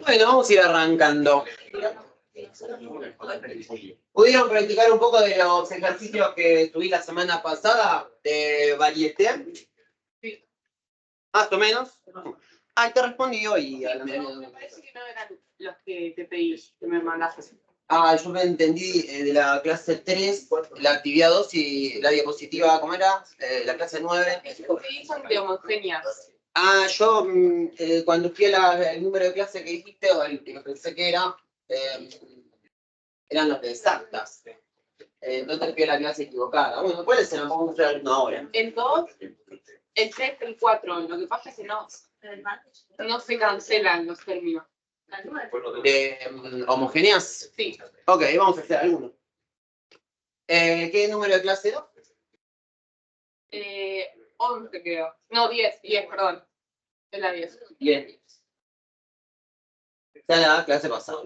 Bueno, vamos a ir arrancando. ¿Pudieron practicar un poco de los ejercicios que tuví la semana pasada de varieté? Sí. Más o menos. Ah, te respondí hoy. Me parece que no eran los que te pedí, que me mandaste. Ah, yo me entendí de la clase 3, la actividad 2 y la diapositiva, ¿cómo era? La clase 9. Sí, son de homogéneas. Ah, yo cuando fui el número de clase que dijiste, o el que pensé que era, eran los de exactas. Entonces fui a la clase equivocada. Bueno, ¿cuáles eran? Vamos a hacer una hora. El 2, el 3, el 4. Lo que pasa es que no se cancelan los términos. ¿De homogéneas? Sí. Ok, vamos a hacer alguno. ¿Qué número de clase era? 11 creo. No, 10, perdón. Es la 10. 10. Ya la clase pasada.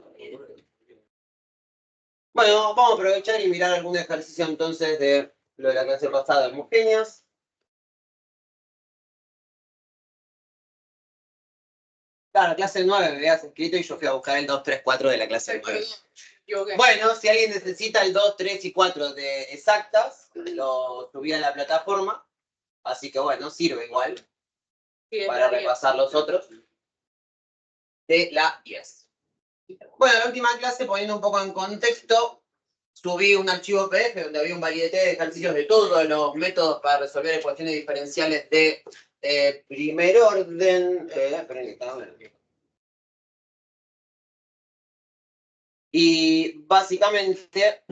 Bueno, vamos a aprovechar y mirar algún ejercicio entonces de lo de la clase pasada de homogéneas. Claro, clase 9 me habías escrito y yo fui a buscar el 2, 3, 4 de la clase 9. Bueno, si alguien necesita el 2, 3 y 4 de exactas, lo subí a la plataforma. Así que bueno, sirve igual para repasar los otros de la 10. Bueno, la última clase, poniendo un poco en contexto, subí un archivo PDF donde había un variedad de ejercicios de todos los métodos para resolver ecuaciones diferenciales de primer orden. Y básicamente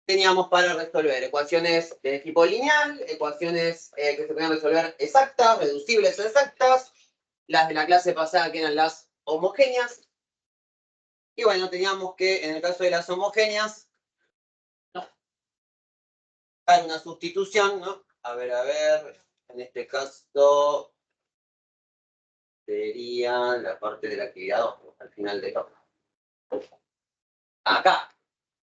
teníamos para resolver ecuaciones de tipo lineal, ecuaciones que se podían resolver exactas, reducibles o exactas, las de la clase pasada que eran las homogéneas. Y bueno, teníamos que, en el caso de las homogéneas, dar una sustitución, ¿no? A ver, en este caso sería la parte de la actividad 2, al final de todo. Acá,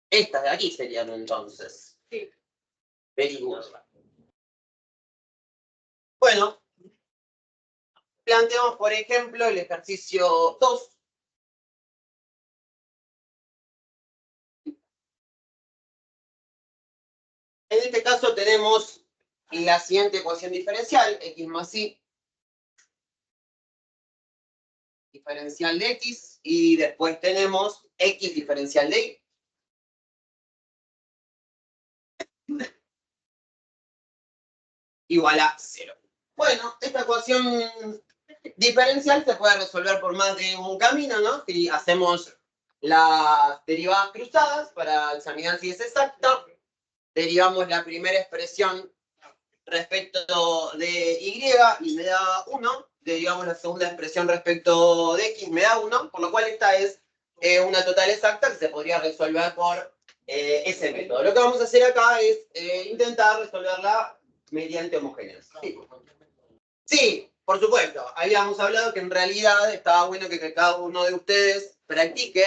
estas de aquí serían entonces. Sí. Very good. Bueno, planteamos, por ejemplo, el ejercicio 2. En este caso tenemos la siguiente ecuación diferencial, x más y, diferencial de x, y después tenemos x diferencial de y. Igual a 0. Bueno, esta ecuación diferencial se puede resolver por más de un camino, ¿no? Si hacemos las derivadas cruzadas para examinar si es exacta, derivamos la primera expresión respecto de y me da 1, derivamos la segunda expresión respecto de x, me da 1, por lo cual esta es una total exacta que se podría resolver por ese método. Lo que vamos a hacer acá es intentar resolverla mediante homogéneas. Sí, por supuesto. Habíamos hablado que en realidad estaba bueno que cada uno de ustedes practique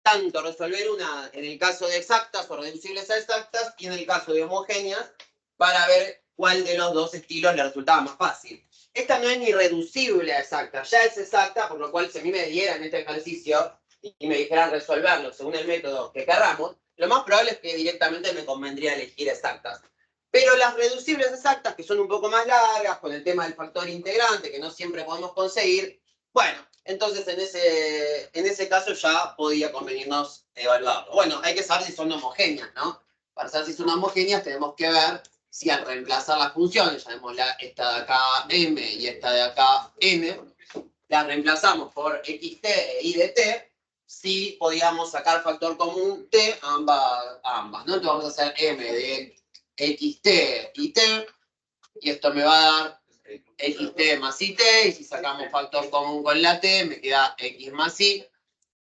tanto resolver una en el caso de exactas o reducibles a exactas y en el caso de homogéneas para ver cuál de los dos estilos le resultaba más fácil. Esta no es ni reducible a exacta, ya es exacta, por lo cual si a mí me dieran este ejercicio y me dijeran resolverlo según el método que querramos, lo más probable es que directamente me convendría elegir exactas. Pero las reducibles exactas, que son un poco más largas, con el tema del factor integrante, que no siempre podemos conseguir, bueno, entonces en ese caso ya podía convenirnos evaluarlo. Bueno, hay que saber si son homogéneas, ¿no? Para saber si son homogéneas tenemos que ver si al reemplazar las funciones, llamémosla esta de acá m y esta de acá n, las reemplazamos por xt e y de t, si podíamos sacar factor común t ambas, ¿no? Entonces vamos a hacer m de xt y t, y esto me va a dar xt más it, y si sacamos factor común con la t, me queda x más y,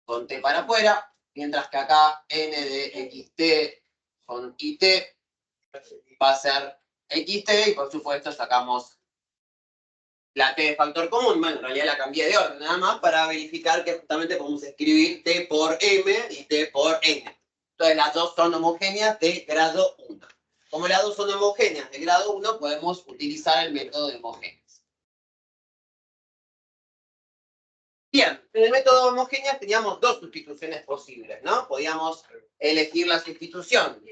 con t para afuera, mientras que acá n de xt con it va a ser xt, y por supuesto sacamos la t de factor común. Bueno, en realidad la cambié de orden, nada más para verificar que justamente podemos escribir t por m y t por n. Entonces las dos son homogéneas de grado 1. Como las dos son homogéneas de grado 1, podemos utilizar el método de homogéneas. Bien, en el método homogéneo teníamos dos sustituciones posibles, ¿no? Podíamos elegir la sustitución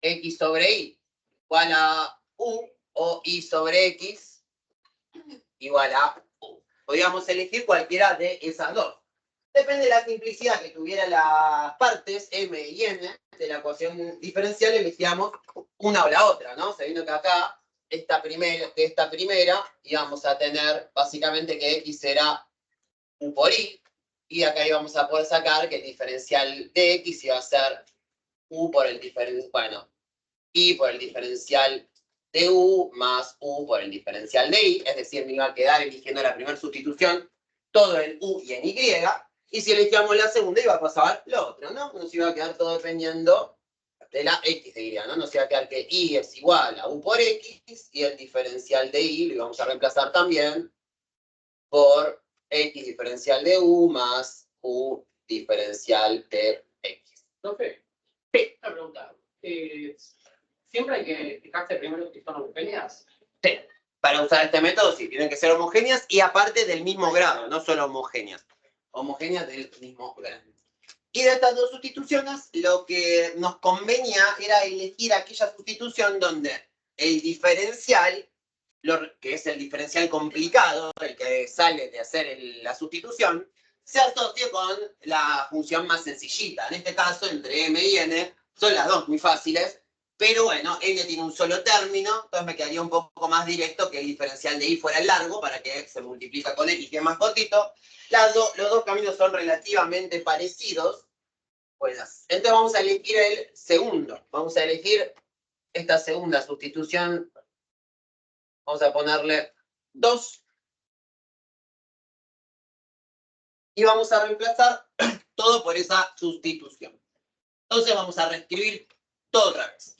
x sobre y igual a u o y sobre x igual a u. Podíamos elegir cualquiera de esas dos. Depende de la simplicidad que tuviera las partes m y n de la ecuación diferencial, elegíamos una o la otra, ¿no? Sabiendo que acá, esta primera, íbamos a tener básicamente que x será u por y, y acá íbamos a poder sacar que el diferencial de x iba a ser u por el diferencial, bueno, y por el diferencial de u más u por el diferencial de y, es decir, me iba a quedar eligiendo la primera sustitución todo en u y en y, y si elegíamos la segunda iba a pasar lo otro, ¿no? Nos iba a quedar todo dependiendo de la x, diría, ¿no? Nos iba a quedar que y es igual a u por x y el diferencial de y lo íbamos a reemplazar también por x diferencial de u más u diferencial de x. Profe, Sí. una pregunta. ¿Siempre hay que fijarse primero que son homogéneas? Sí. Para usar este método sí, tienen que ser homogéneas y aparte del mismo grado, no solo homogéneas. Homogéneas del mismo grado. Y de estas dos sustituciones, lo que nos convenía era elegir aquella sustitución donde el diferencial, que es el diferencial complicado, el que sale de hacer la sustitución, se asocie con la función más sencillita. En este caso, entre m y n, son las dos muy fáciles, pero bueno, n tiene un solo término, entonces me quedaría un poco más directo que el diferencial de y fuera el largo, para que se multiplica con x, que es más cortito. Los dos caminos son relativamente parecidos. Entonces vamos a elegir el segundo. Vamos a elegir esta segunda sustitución. Vamos a ponerle 2. Y vamos a reemplazar todo por esa sustitución. Entonces vamos a reescribir todo otra vez.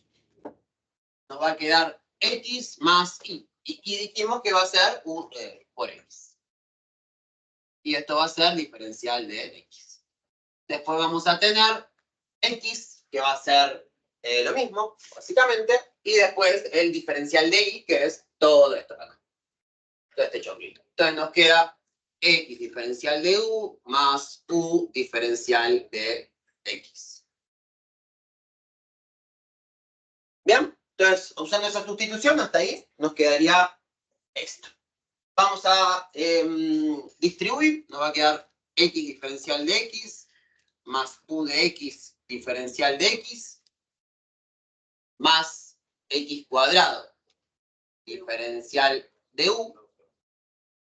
Nos va a quedar x más y. Y dijimos que va a ser u por x. Y esto va a ser diferencial de x. Después vamos a tener x, que va a ser lo mismo, básicamente. Y después el diferencial de y, que es todo esto acá. Todo este choclito. Entonces nos queda x diferencial de u más u diferencial de x. Bien, entonces usando esa sustitución hasta ahí nos quedaría esto. Vamos a distribuir, nos va a quedar x diferencial de x más u de x diferencial de x más x cuadrado diferencial de u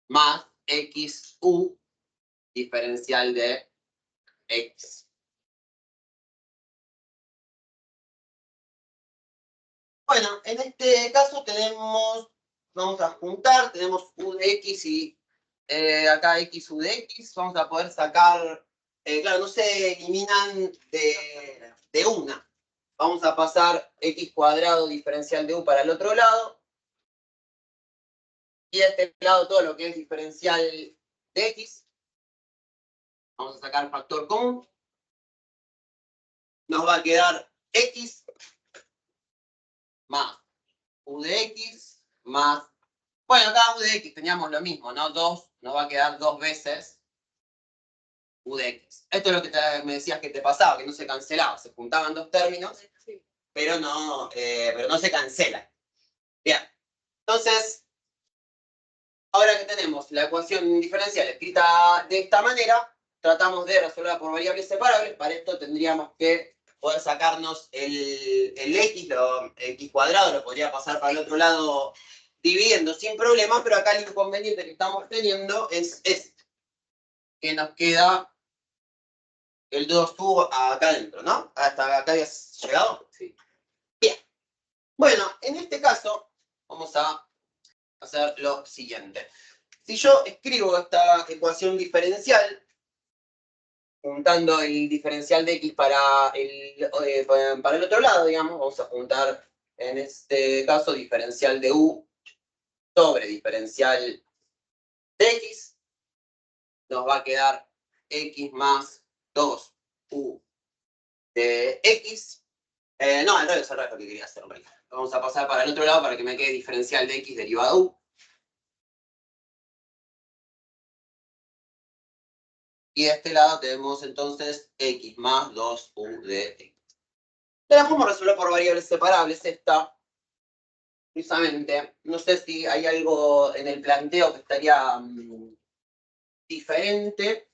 más xu diferencial de x. Bueno, en este caso vamos a juntar, tenemos u de x y acá xu de x, vamos a poder sacar, claro, no se eliminan de una. Vamos a pasar x cuadrado diferencial de u para el otro lado. Y de este lado todo lo que es diferencial de x. Vamos a sacar factor común. Nos va a quedar x más u de x más... Bueno, acá u de x teníamos lo mismo, ¿no? 2, nos va a quedar 2 veces u de x. Esto es lo que me decías que te pasaba, que no se cancelaba. Se juntaban dos términos, pero no se cancelan. Bien. Entonces, ahora que tenemos la ecuación diferencial escrita de esta manera, tratamos de resolverla por variables separables. Para esto tendríamos que poder sacarnos el x, x cuadrado, lo podría pasar para el otro lado dividiendo sin problema, pero acá el inconveniente que estamos teniendo es este, que nos queda el 2u acá adentro, ¿no? ¿Hasta acá habías llegado? Sí. Bien. Bueno, en este caso vamos a hacer lo siguiente. Si yo escribo esta ecuación diferencial, juntando el diferencial de x para el otro lado, digamos, vamos a juntar en este caso diferencial de u sobre diferencial de x, nos va a quedar x más 2u de x. No, al revés lo que quería hacer. Vamos a pasar para el otro lado para que me quede diferencial de x derivada de u. Y de este lado tenemos entonces x más 2u de x. La podemos resolver por variables separables. Esta, precisamente, no sé si hay algo en el planteo que estaría diferente.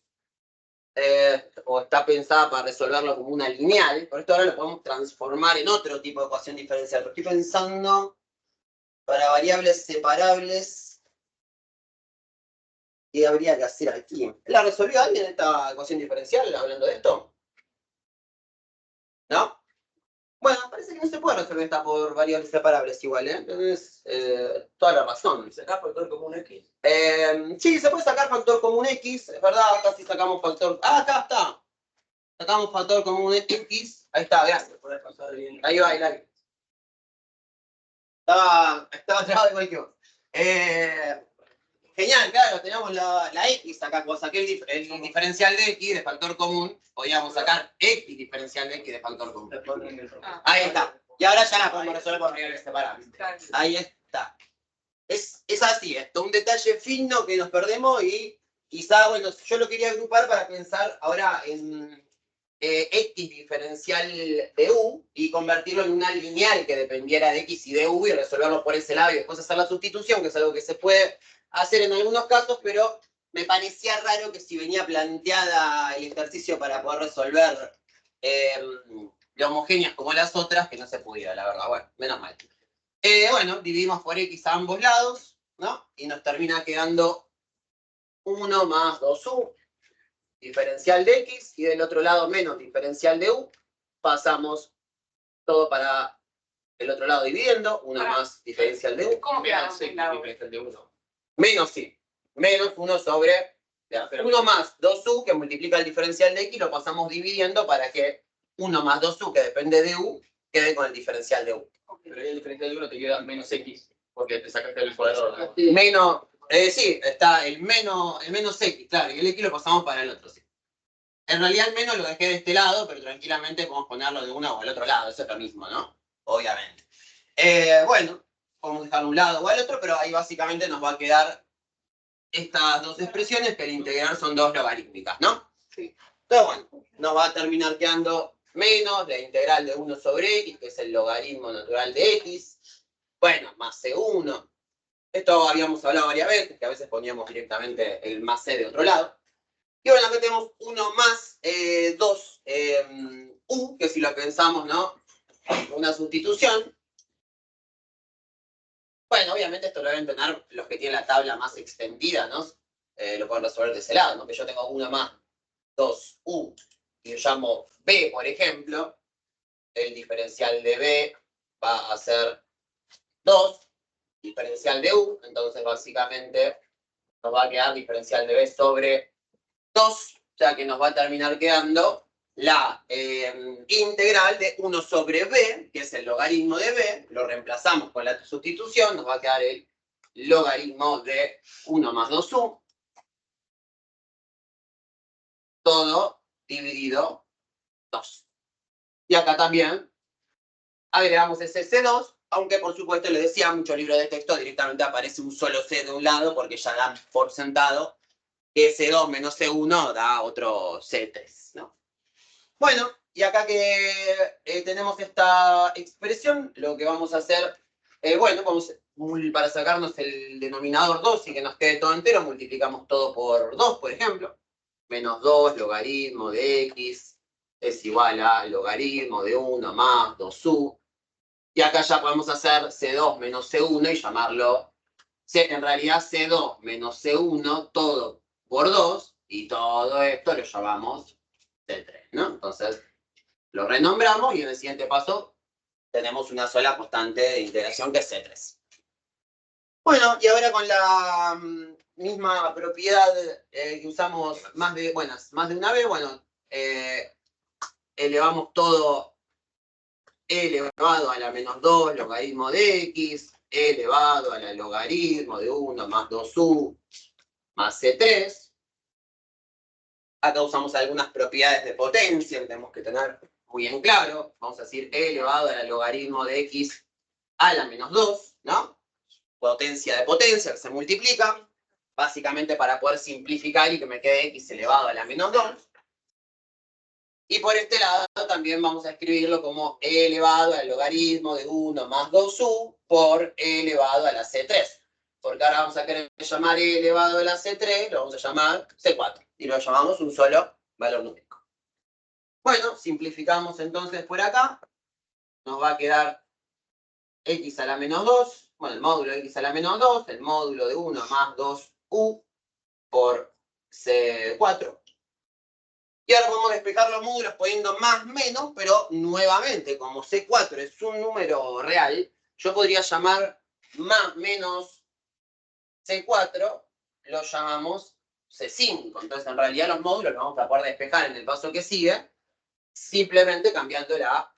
O está pensada para resolverlo como una lineal, por esto ahora lo podemos transformar en otro tipo de ecuación diferencial. Pero estoy pensando para variables separables, ¿qué habría que hacer aquí? ¿La resolvió alguien esta ecuación diferencial hablando de esto? ¿No? Bueno, parece que no se puede resolver esta por variables separables igual, ¿eh? Entonces, toda la razón. ¿Sacar factor común X? Sí, se puede sacar factor común X, es verdad, acá sí sacamos factor... Ah, acá está. Sacamos factor común X. Ahí está, gracias. Puedes pasar bien. Ahí va, Hilary. Estaba trabado igual que vos. Genial, claro, teníamos la X acá. Cuando saqué el diferencial de X de factor común, podíamos sacar X diferencial de X de factor común. Ahí está. Y ahora ya la podemos resolver por variables separables. Ahí está. Es así, esto, un detalle fino que nos perdemos y quizá, bueno, yo lo quería agrupar para pensar ahora en X diferencial de U y convertirlo en una lineal que dependiera de X y de U y resolverlo por ese lado y después hacer la sustitución, que es algo que se puede hacer en algunos casos, pero me parecía raro que si venía planteada el ejercicio para poder resolver de homogéneas como las otras, que no se pudiera, la verdad. Bueno, menos mal. Bueno, dividimos por X a ambos lados, ¿no? Y nos termina quedando 1 más 2U, diferencial de X, y del otro lado menos diferencial de U. Pasamos todo para el otro lado dividiendo, 1 más diferencial de U. ¿Cómo queda? Diferencial de 1. Menos sí, menos 1 sobre 1 más 2U, que multiplica el diferencial de X, lo pasamos dividiendo para que 1 más 2U, que depende de U, quede con el diferencial de U. Pero ahí el diferencial de 1 te queda menos X, porque te sacaste el cuadrado. Menos, sí, está el menos X, claro, y el X lo pasamos para el otro, sí. En realidad el menos lo dejé de este lado, pero tranquilamente podemos ponerlo de uno o al otro lado, eso es lo mismo, ¿no? Obviamente. Bueno, podemos dejarlo un lado o al otro, pero ahí básicamente nos va a quedar estas dos expresiones que al integrar son dos logarítmicas, ¿no? Sí. Entonces, bueno, nos va a terminar quedando menos la integral de 1 sobre x, que es el logaritmo natural de x, bueno, más c1. Esto habíamos hablado varias veces, que a veces poníamos directamente el más c de otro lado. Y bueno, acá tenemos 1 más 2 u, que si lo pensamos, ¿no? Una sustitución. Bueno, obviamente esto lo deben tener los que tienen la tabla más extendida, ¿no? Lo pueden resolver de ese lado, ¿no? Que yo tengo 1 más 2u, y yo llamo b, por ejemplo. El diferencial de b va a ser 2, diferencial de u, entonces básicamente nos va a quedar diferencial de b sobre 2, o sea que nos va a terminar quedando la integral de 1 sobre b, que es el logaritmo de b, lo reemplazamos con la sustitución, nos va a quedar el logaritmo de 1 más 2u, todo dividido 2. Y acá también agregamos ese C2, aunque por supuesto les decía, muchos libros de texto directamente aparece un solo C de un lado porque ya dan por sentado que C2 menos C1 da otro C3, ¿no? Bueno, y acá que tenemos esta expresión, lo que vamos a hacer, bueno, para sacarnos el denominador 2 y que nos quede todo entero, multiplicamos todo por 2, por ejemplo. Menos 2, logaritmo de x, es igual a logaritmo de 1 más 2u. Y acá ya podemos hacer C2 menos C1 y llamarlo, en realidad C2 menos C1, todo por 2, y todo esto lo llamamos C3, ¿no? Entonces, lo renombramos y en el siguiente paso tenemos una sola constante de integración que es C3. Bueno, y ahora con la misma propiedad que usamos más de una vez, bueno, elevamos todo elevado a la menos 2 logaritmo de x, elevado a la logaritmo de 1 más 2u más c3. Acá usamos algunas propiedades de potencia que tenemos que tener muy en claro. Vamos a decir elevado a la logaritmo de x a la menos 2, ¿no? Potencia de potencia que se multiplica. básicamente para poder simplificar y que me quede x elevado a la menos 2. Y por este lado también vamos a escribirlo como e elevado al logaritmo de 1 más 2u por e elevado a la c3. Porque ahora vamos a querer llamar e elevado a la c3, lo vamos a llamar c4. Y lo llamamos un solo valor numérico. Bueno, simplificamos entonces por acá. Nos va a quedar x a la menos 2. Bueno, el módulo de x a la menos 2, el módulo de 1 más 2u por c4. Y ahora podemos despejar los módulos poniendo más, menos, pero nuevamente, como C4 es un número real, yo podría llamar más, menos C4, lo llamamos C5. Entonces, en realidad, los módulos los vamos a poder despejar en el paso que sigue, simplemente cambiando la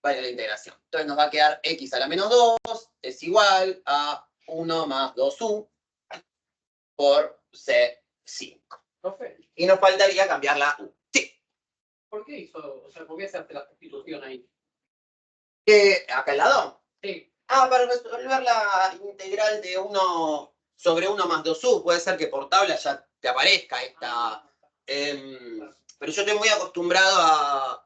variable de integración. Entonces, nos va a quedar x a la menos 2 es igual a 1 más 2u por C5. Y nos faltaría cambiar la u. ¿Por qué hizo, o sea, por qué se hace la sustitución ahí? ¿Acá al lado? Sí. Para resolver la integral de 1 sobre 1 más 2u, puede ser que por tabla ya te aparezca esta. Pero yo estoy muy acostumbrado a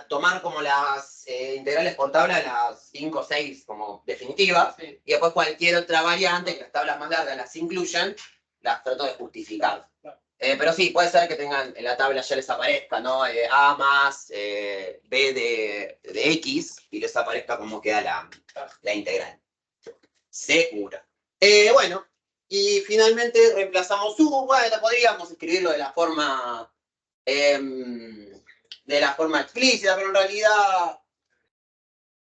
tomar como las integrales por tabla, las 5 o 6 como definitivas, Sí. y después cualquier otra variante que las tablas más largas las incluyan, las trato de justificar. Claro. Pero sí, puede ser que tengan en la tabla ya les aparezca, ¿no? A más b de x y les aparezca como queda la integral. Seguro. Bueno, y finalmente reemplazamos u. Bueno, podríamos escribirlo de la forma explícita, pero en realidad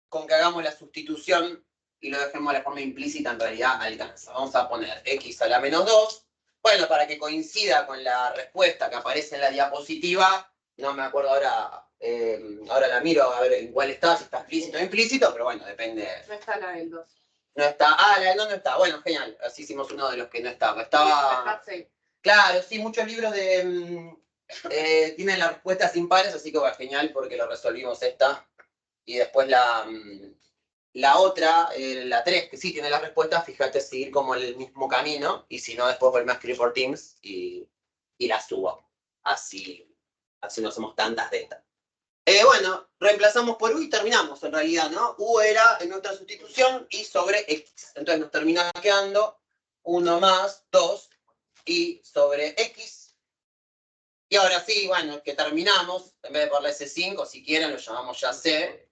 con que hagamos la sustitución y lo dejemos de la forma implícita, en realidad alcanza. Vamos a poner x a la menos 2. Bueno, para que coincida con la respuesta que aparece en la diapositiva, no me acuerdo ahora, ahora la miro a ver en cuál está, si está explícito o implícito, pero bueno, depende. No está la del 2. No está, la del 2 no está, bueno, genial, así hicimos uno de los que no estaba. Está 6. Claro, sí, muchos libros tienen las respuestas impares, así que bueno, genial porque lo resolvimos esta. Y después la otra, la 3, que sí tiene la respuesta, fíjate, seguir como el mismo camino, y si no, después vuelve a escribir por Teams y la subo. Así no hacemos tantas de estas. Bueno, reemplazamos por u y terminamos en realidad, ¿no? U era en nuestra sustitución y sobre x. Entonces nos termina quedando 1 más 2 y sobre x. Y ahora sí, bueno, que terminamos, en vez de ponerle C5, si quieren lo llamamos ya C,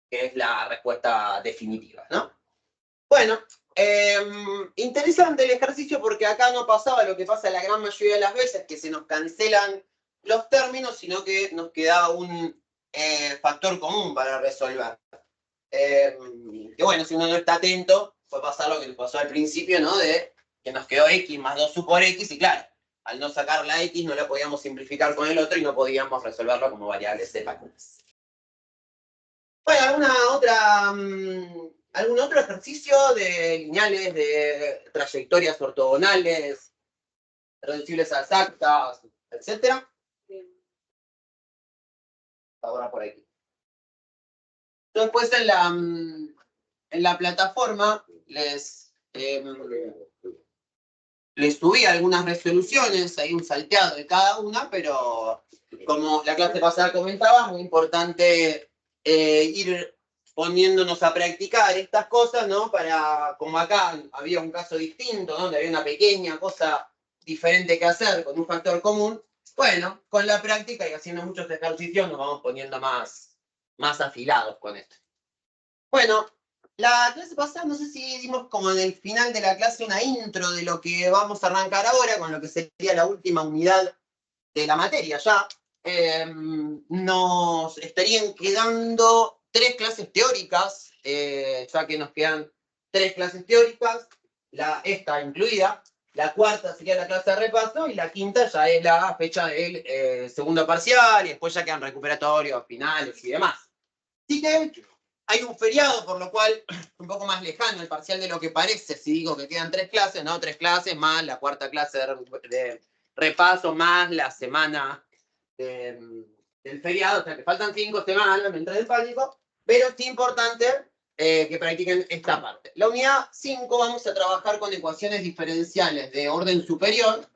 que es la respuesta definitiva, ¿no? Bueno, interesante el ejercicio porque acá no pasaba lo que pasa la gran mayoría de las veces, que se nos cancelan los términos, sino que nos quedaba un factor común para resolver. Que bueno, si uno no está atento, puede pasar lo que nos pasó al principio, ¿no? De que nos quedó x más 2u por x, y claro, al no sacar la x no la podíamos simplificar con el otro y no podíamos resolverlo como variables separadas. Bueno, ¿algún otro ejercicio de lineales, de trayectorias ortogonales, reducibles a exactas, etcétera? Ahora por aquí. Después en la plataforma les subí algunas resoluciones, hay un salteado de cada una, pero como la clase pasada comentaba, es muy importante ir poniéndonos a practicar estas cosas, ¿no? Para, como acá había un caso distinto, donde había una pequeña cosa diferente que hacer con un factor común, bueno, con la práctica y haciendo muchos ejercicios nos vamos poniendo más afilados con esto. Bueno, la clase pasada, no sé si dimos como en el final de la clase una intro de lo que vamos a arrancar ahora, con lo que sería la última unidad de la materia ya. Nos estarían quedando 3 clases teóricas, ya que nos quedan 3 clases teóricas, esta incluida. La cuarta sería la clase de repaso y la quinta ya es la fecha del segundo parcial y después ya quedan recuperatorios, finales y demás. Así que hay un feriado, por lo cual un poco más lejano el parcial de lo que parece si digo que quedan 3 clases, ¿no? 3 clases más la cuarta clase de repaso más la semana del feriado, o sea que faltan 5 semanas, me entré en pánico, pero es importante que practiquen esta parte. La unidad 5 vamos a trabajar con ecuaciones diferenciales de orden superior.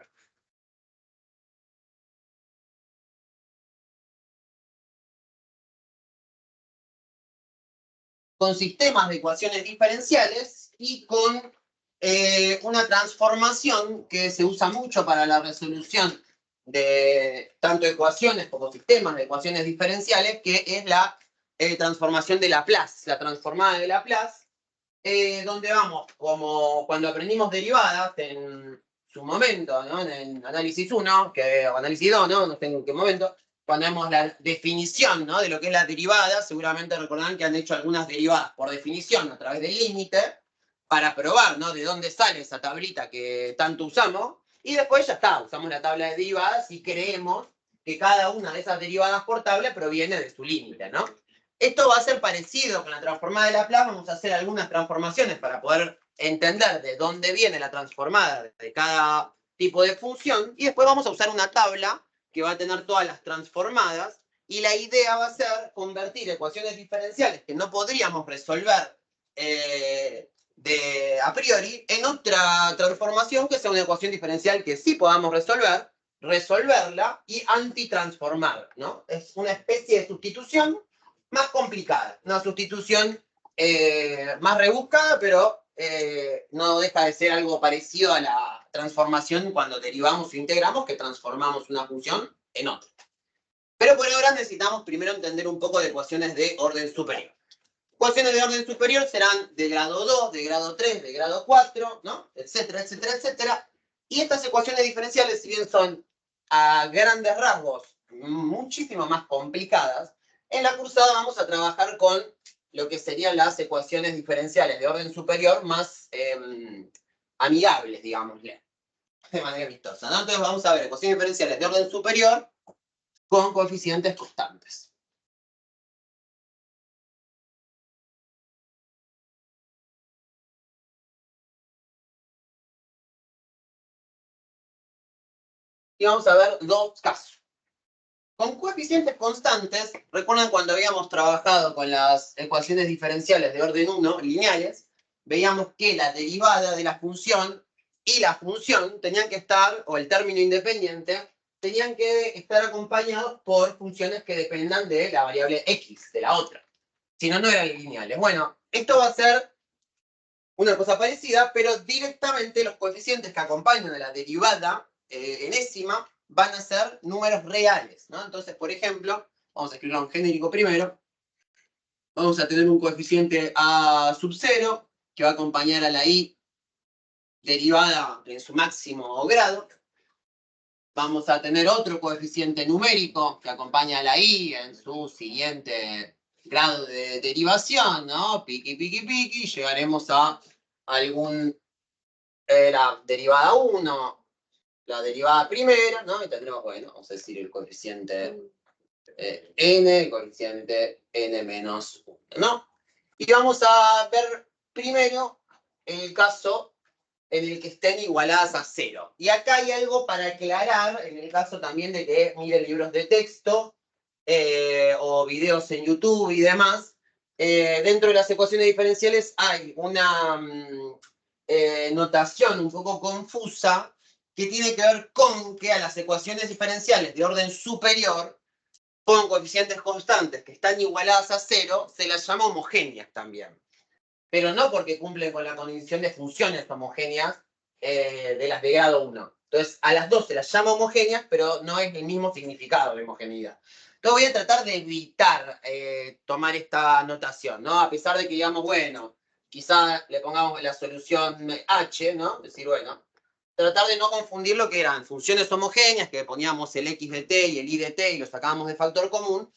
Con sistemas de ecuaciones diferenciales y con una transformación que se usa mucho para la resolución de tanto ecuaciones como sistemas de ecuaciones diferenciales, que es la transformación de Laplace, la transformada de Laplace, donde vamos, como cuando aprendimos derivadas en su momento, ¿no? En el análisis 1, o análisis 2, ¿no? No sé en qué momento, cuando vemos la definición, ¿no? De lo que es la derivada, seguramente recordarán que han hecho algunas derivadas por definición a través del límite, para probar, ¿no? De dónde sale esa tablita que tanto usamos, y después ya está, usamos la tabla de derivadas y creemos que cada una de esas derivadas por tabla proviene de su límite, ¿no? Esto va a ser parecido con la transformada de Laplace. Vamos a hacer algunas transformaciones para poder entender de dónde viene la transformada de cada tipo de función, y después vamos a usar una tabla que va a tener todas las transformadas, y la idea va a ser convertir ecuaciones diferenciales que no podríamos resolver a priori en otra transformación que sea una ecuación diferencial que sí podamos resolverla y antitransformarla, ¿no? Es una especie de sustitución más complicada, una sustitución más rebuscada, pero no deja de ser algo parecido a la transformación cuando derivamos o integramos, que transformamos una función en otra. Pero por ahora necesitamos primero entender un poco de ecuaciones de orden superior. Ecuaciones de orden superior serán de grado 2, de grado 3, de grado 4, ¿no? Etcétera, etcétera, etcétera. Y estas ecuaciones diferenciales, si bien son a grandes rasgos muchísimo más complicadas, en la cursada vamos a trabajar con lo que serían las ecuaciones diferenciales de orden superior más amigables, digámosle, de manera vistosa, ¿no? Entonces vamos a ver ecuaciones diferenciales de orden superior con coeficientes constantes. Y vamos a ver dos casos. Con coeficientes constantes, recuerdan cuando habíamos trabajado con las ecuaciones diferenciales de orden 1, lineales, veíamos que la derivada de la función y la función tenían que estar, o el término independiente, tenían que estar acompañados por funciones que dependan de la variable x, de la otra. Si no, no eran lineales. Bueno, esto va a ser una cosa parecida, pero directamente los coeficientes que acompañan a la derivada enésima van a ser números reales, ¿no? Entonces, por ejemplo, vamos a escribirlo en genérico primero. Vamos a tener un coeficiente a sub 0, que va a acompañar a la i derivada en su máximo grado. Vamos a tener otro coeficiente numérico que acompaña a la i en su siguiente grado de derivación, ¿no? Piqui, piqui, piqui. Llegaremos a la derivada 1, la derivada primera, ¿no? Y tendremos, bueno, vamos a decir el coeficiente n, el coeficiente n menos 1, ¿no? Y vamos a ver primero el caso en el que estén igualadas a 0. Y acá hay algo para aclarar, en el caso también de que miren libros de texto o videos en YouTube y demás. Dentro de las ecuaciones diferenciales hay una notación un poco confusa que tiene que ver con que a las ecuaciones diferenciales de orden superior, con coeficientes constantes que están igualadas a 0, se las llama homogéneas también. Pero no porque cumplen con la condición de funciones homogéneas de las de grado 1. Entonces, a las dos se las llama homogéneas, pero no es el mismo significado de homogeneidad. Entonces voy a tratar de evitar tomar esta notación, ¿no? A pesar de que digamos, bueno, quizá le pongamos la solución H, ¿no? Es decir, bueno, tratar de no confundir lo que eran funciones homogéneas, que poníamos el x de t y el y de t y lo sacábamos de factor común,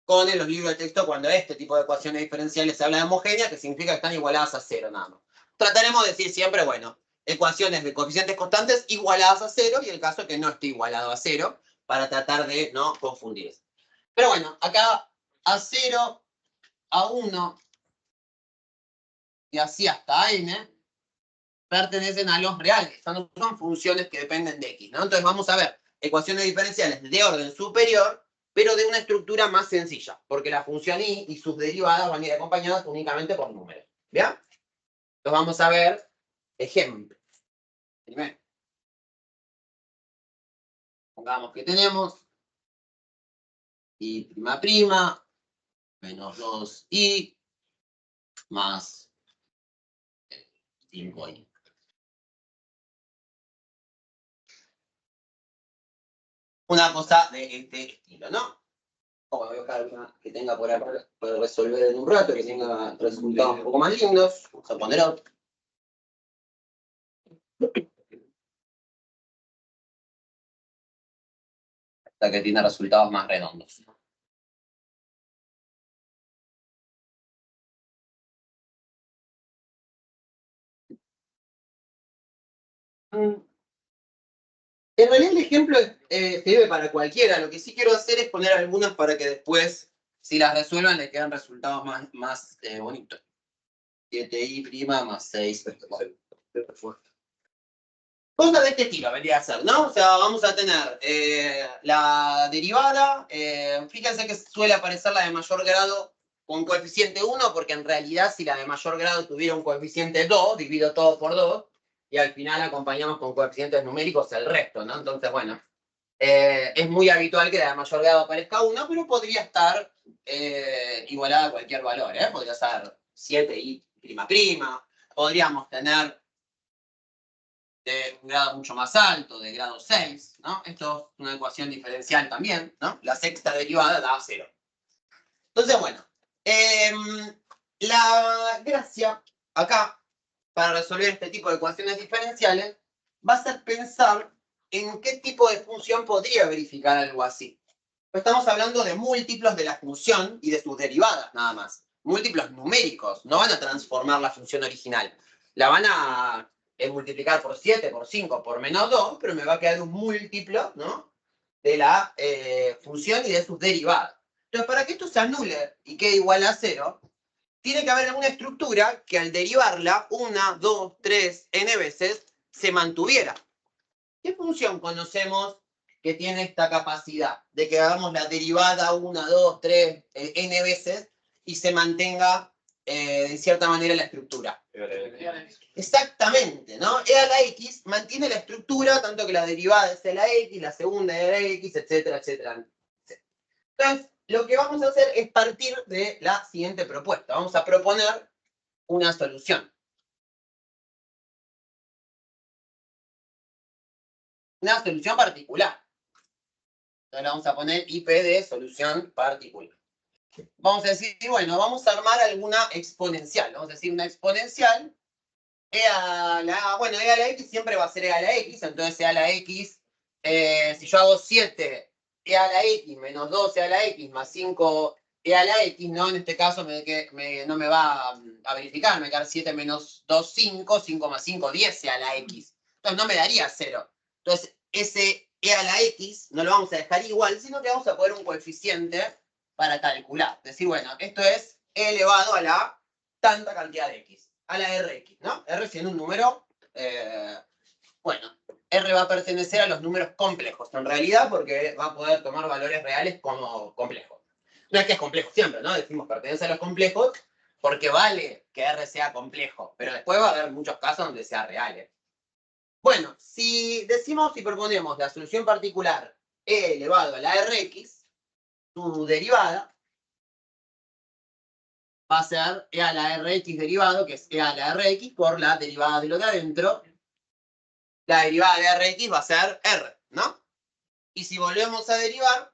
con en los libros de texto cuando este tipo de ecuaciones diferenciales se habla de homogéneas, que significa que están igualadas a 0 nada más. Trataremos de decir siempre, bueno, ecuaciones de coeficientes constantes igualadas a 0 y el caso que no esté igualado a 0 para tratar de no confundirse. Pero bueno, acá a 0, a 1 y así hasta n pertenecen a los reales, son funciones que dependen de x, ¿no? Entonces vamos a ver ecuaciones diferenciales de orden superior pero de una estructura más sencilla, porque la función y sus derivadas van a ir acompañadas únicamente por números. ¿Bien? Entonces vamos a ver ejemplos. Primero, pongamos que tenemos y' menos 2i más 5i. Una cosa de este estilo, ¿no? Voy a buscar una que tenga por acá para resolver en un rato, que tenga resultados un poco más lindos. Vamos a poner otro. Hasta que tiene resultados más redondos. En realidad el ejemplo sirve para cualquiera. Lo que sí quiero hacer es poner algunas para que después, si las resuelvan, le quedan resultados más bonitos. 7i' más 6. Cosas de este estilo vendría a ser, ¿no? O sea, vamos a tener la derivada. Fíjense que suele aparecer la de mayor grado con coeficiente 1, porque en realidad si la de mayor grado tuviera un coeficiente 2, divido todo por 2, y al final acompañamos con coeficientes numéricos el resto, ¿no? Entonces, bueno, es muy habitual que la de mayor grado aparezca 1, pero podría estar igualada a cualquier valor, ¿eh? Podría ser 7i', podríamos tener de un grado mucho más alto, de grado 6, ¿no? Esto es una ecuación diferencial también, ¿no? La sexta derivada da 0. Entonces, bueno, la gracia acá, para resolver este tipo de ecuaciones diferenciales, va a ser pensar en qué tipo de función podría verificar algo así. Estamos hablando de múltiplos de la función y de sus derivadas, nada más. Múltiplos numéricos, no van a transformar la función original. La van a multiplicar por 7, por 5, por menos 2, pero me va a quedar un múltiplo, ¿no? De la función y de sus derivadas. Entonces, para que esto se anule y quede igual a 0, tiene que haber alguna estructura que al derivarla 1, 2, 3, n veces, se mantuviera. ¿Qué función conocemos que tiene esta capacidad de que hagamos la derivada 1, 2, 3, n veces y se mantenga de cierta manera la estructura? Exactamente, ¿no? E a la x mantiene la estructura, tanto que la derivada es e a la x, la segunda es a la x, etcétera, etcétera. Entonces, lo que vamos a hacer es partir de la siguiente propuesta. Vamos a proponer una solución. Una solución particular. Entonces le vamos a poner IP de solución particular. Vamos a decir, bueno, vamos a armar alguna exponencial. Vamos a decir una exponencial. E a la x siempre va a ser e a la x. Entonces e a la x, si yo hago 7 e a la x menos 2 e a la x más 5 e a la x, ¿no? En este caso no me va a verificar. Me va a quedar 7 menos 2, 5. 5 más 5, 10 e a la x. Entonces no me daría 0. Entonces ese e a la x no lo vamos a dejar igual, sino que vamos a poner un coeficiente para calcular. Es decir, bueno, esto es e elevado a la tanta cantidad de x, a la rx, ¿no? R siendo un número, bueno, R va a pertenecer a los números complejos, en realidad, porque va a poder tomar valores reales como complejos. No es que es complejo siempre, ¿no? Decimos pertenece a los complejos porque vale que R sea complejo, pero después va a haber muchos casos donde sea real. Bueno, si decimos y proponemos la solución particular e elevado a la rx, su derivada va a ser e a la rx derivado, que es e a la rx por la derivada de lo de adentro. La derivada de rx va a ser r, ¿no? Y si volvemos a derivar,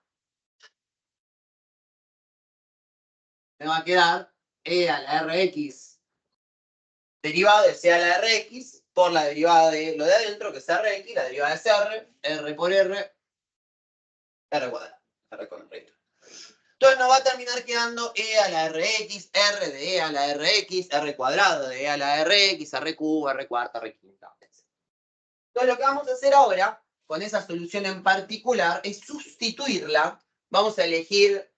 me va a quedar e a la rx derivado de c a la rx por la derivada de lo de adentro, que es rx, la derivada es r por r cuadrado, r con r. Entonces nos va a terminar quedando e a la rx, r de e a la rx, r cuadrado de e a la rx, r cubo, r cuarta, r quinta. Entonces lo que vamos a hacer ahora, con esa solución en particular, es sustituirla. Vamos a elegir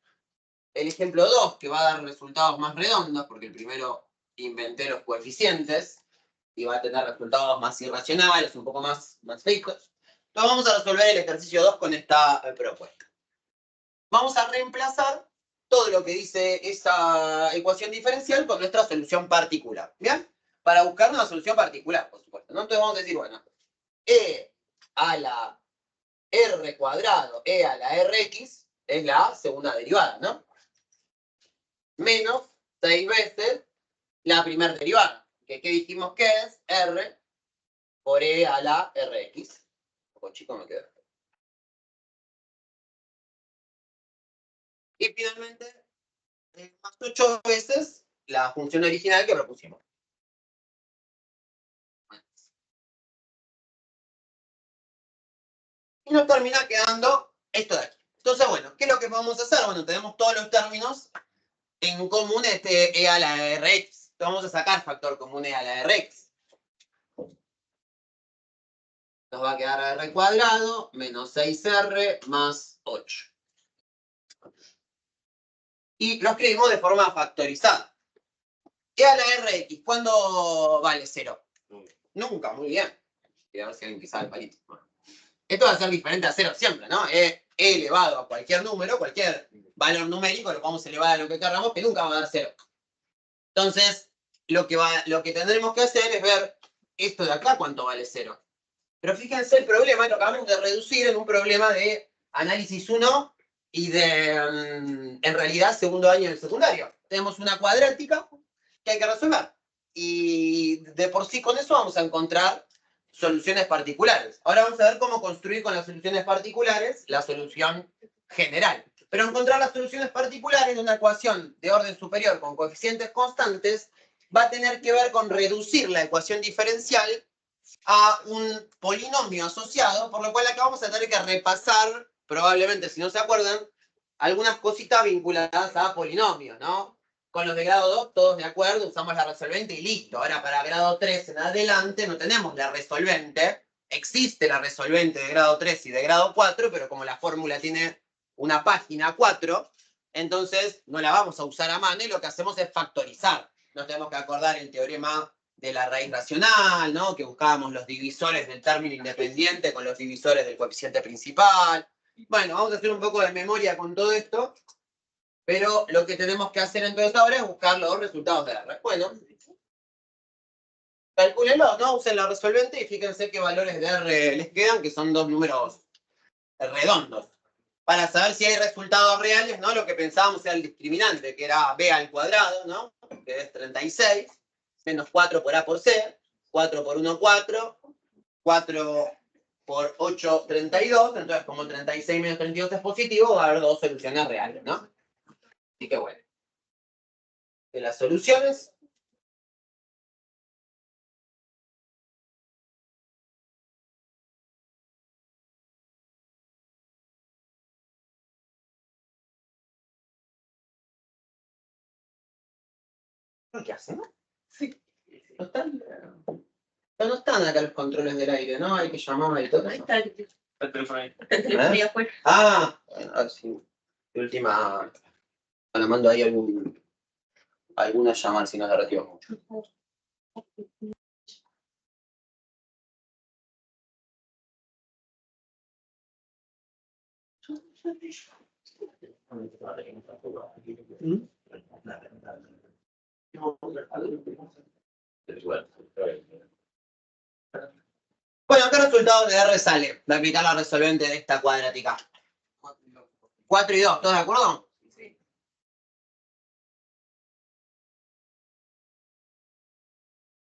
el ejemplo 2, que va a dar resultados más redondos, porque el primero inventé los coeficientes, y va a tener resultados más irracionales, un poco más ricos. Entonces vamos a resolver el ejercicio 2 con esta propuesta. vamos a reemplazar todo lo que dice esa ecuación diferencial con nuestra solución particular. ¿Bien? Para buscar una solución particular, por supuesto, ¿no? Entonces vamos a decir, bueno, e a la r cuadrado, e a la rx, es la segunda derivada, ¿no? Menos 6 veces la primera derivada, que ¿qué dijimos que es? R por e a la rx. Un poco chico me queda. Y finalmente, más 8 veces la función original que propusimos. Y nos termina quedando esto de aquí. Entonces, bueno, ¿qué es lo que vamos a hacer? Bueno, tenemos todos los términos en común e a la rx. Vamos a sacar factor común e a la rx. Nos va a quedar r cuadrado menos 6r más 8. Y lo escribimos de forma factorizada. E a la rx, ¿cuándo vale 0? Nunca, muy bien. Y a ver si alguien que sabe el palito. Esto va a ser diferente a 0 siempre, ¿no? E elevado a cualquier número, cualquier valor numérico, lo podemos elevar a lo que queramos, que nunca va a dar 0. Entonces, lo que tendremos que hacer es ver esto de acá, cuánto vale 0. Pero fíjense el problema, lo acabamos de reducir en un problema de análisis 1 y de, en realidad, segundo año del secundario. Tenemos una cuadrática que hay que resolver. Y de por sí con eso vamos a encontrar soluciones particulares. Ahora vamos a ver cómo construir con las soluciones particulares la solución general. Pero encontrar las soluciones particulares de una ecuación de orden superior con coeficientes constantes va a tener que ver con reducir la ecuación diferencial a un polinomio asociado, por lo cual acá vamos a tener que repasar, probablemente si no se acuerdan, algunas cositas vinculadas a polinomios, ¿no? Con los de grado 2, todos de acuerdo, usamos la resolvente y listo. Ahora para grado 3 en adelante no tenemos la resolvente. Existe la resolvente de grado 3 y de grado 4, pero como la fórmula tiene una página 4, entonces no la vamos a usar a mano y lo que hacemos es factorizar. Nos tenemos que acordar el teorema de la raíz racional, ¿no? Que buscábamos los divisores del término independiente con los divisores del coeficiente principal. Bueno, vamos a hacer un poco de memoria con todo esto. Pero lo que tenemos que hacer entonces ahora es buscar los resultados de R. Bueno, calcúlenlo, ¿no? Usen la resolvente y fíjense qué valores de R les quedan, que son dos números redondos. Para saber si hay resultados reales, ¿no? Lo que pensábamos era el discriminante, que era B al cuadrado, ¿no? Que es 36, menos 4 por A por C, 4 por 1, 4, 4 por 8, 32. Entonces, como 36 menos 32 es positivo, va a haber dos soluciones reales, ¿no? Así que bueno. De las soluciones. ¿Qué hacen? Sí. No están acá los controles del aire, ¿no? Hay que llamar y todo. Ahí está el teléfono ahí. El teléfono ahí afuera. Ah, bueno, sí. De última. Bueno, mando ahí alguna llamada si no la retiro mucho. Bueno, ¿qué resultado de R sale de aplicar la resolvente de esta cuadrática? 4 y 2, ¿todos de acuerdo? Sí.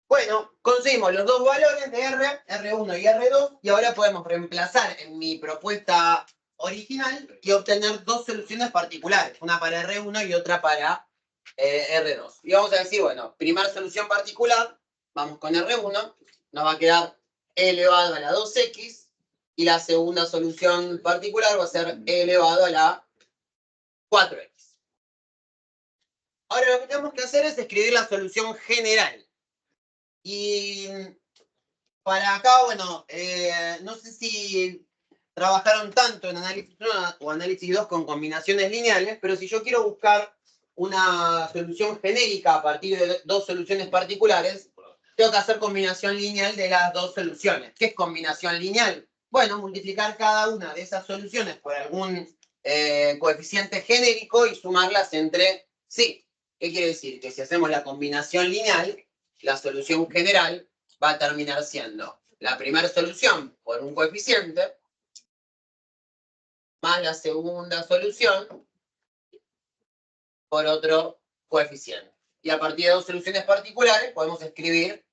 Bueno, conseguimos los dos valores de R, R1 y R2, y ahora podemos reemplazar en mi propuesta original y obtener dos soluciones particulares, una para R1 y otra para R2. Y vamos a decir, bueno, primera solución particular, vamos con R1, nos va a quedar E elevado a la 2x, y la segunda solución particular va a ser E elevado a la 4x. Ahora lo que tenemos que hacer es escribir la solución general. Y para acá, bueno, no sé si trabajaron tanto en análisis 1 o análisis 2 con combinaciones lineales, pero si yo quiero buscar una solución genérica a partir de dos soluciones particulares, tengo que hacer combinación lineal de las dos soluciones. ¿Qué es combinación lineal? Bueno, multiplicar cada una de esas soluciones por algún coeficiente genérico y sumarlas entre sí. ¿Qué quiere decir? Que si hacemos la combinación lineal, la solución general va a terminar siendo la primera solución por un coeficiente más la segunda solución por otro coeficiente. Y a partir de dos soluciones particulares podemos escribir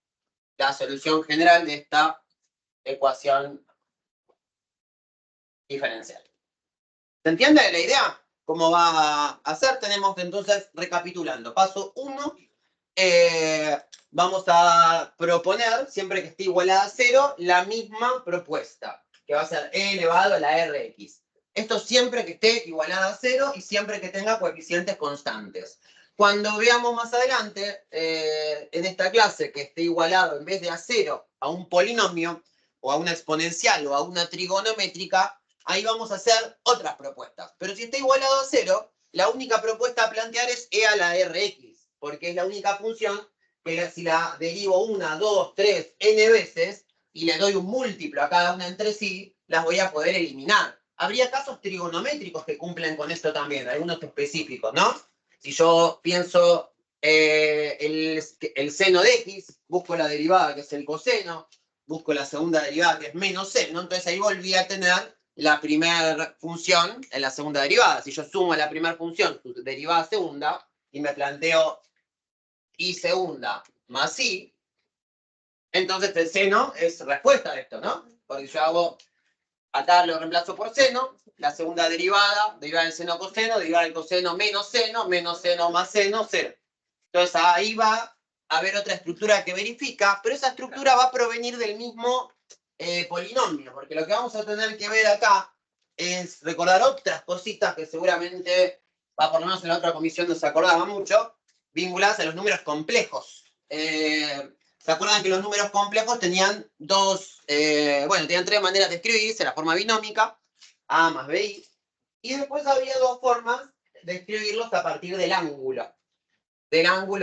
la solución general de esta ecuación diferencial. ¿Se entiende la idea? ¿Cómo va a hacer? Tenemos entonces, recapitulando, paso 1, vamos a proponer, siempre que esté igualada a 0, la misma propuesta, que va a ser e elevado a la rx. Esto siempre que esté igualada a 0 y siempre que tenga coeficientes constantes. Cuando veamos más adelante, en esta clase, que esté igualado en vez de a 0 a un polinomio, o a una exponencial, o a una trigonométrica, ahí vamos a hacer otras propuestas. Pero si está igualado a 0, la única propuesta a plantear es e a la rx, porque es la única función que si la derivo 1, 2, 3, n veces, y le doy un múltiplo a cada una entre sí, las voy a poder eliminar. Habría casos trigonométricos que cumplen con esto también, algunos específicos, ¿no? Si yo pienso el seno de x, busco la derivada que es el coseno, busco la segunda derivada que es menos seno, entonces ahí volví a tener la primera función en la segunda derivada. Si yo sumo a la primera función su derivada segunda y me planteo y segunda más y, entonces el seno es respuesta a esto, ¿no? Porque yo hago, acá lo reemplazo por seno, la segunda derivada del seno coseno, derivada del coseno menos seno más seno, 0. Entonces ahí va a haber otra estructura que verifica, pero esa estructura va a provenir del mismo polinomio, porque lo que vamos a tener que ver acá es recordar otras cositas que seguramente, por lo menos en la otra comisión no se acordaba mucho, vinculadas a los números complejos. ¿Se acuerdan que los números complejos tenían tenían tres maneras de escribirse, la forma binómica, A más BI, y después había dos formas de escribirlos a partir del ángulo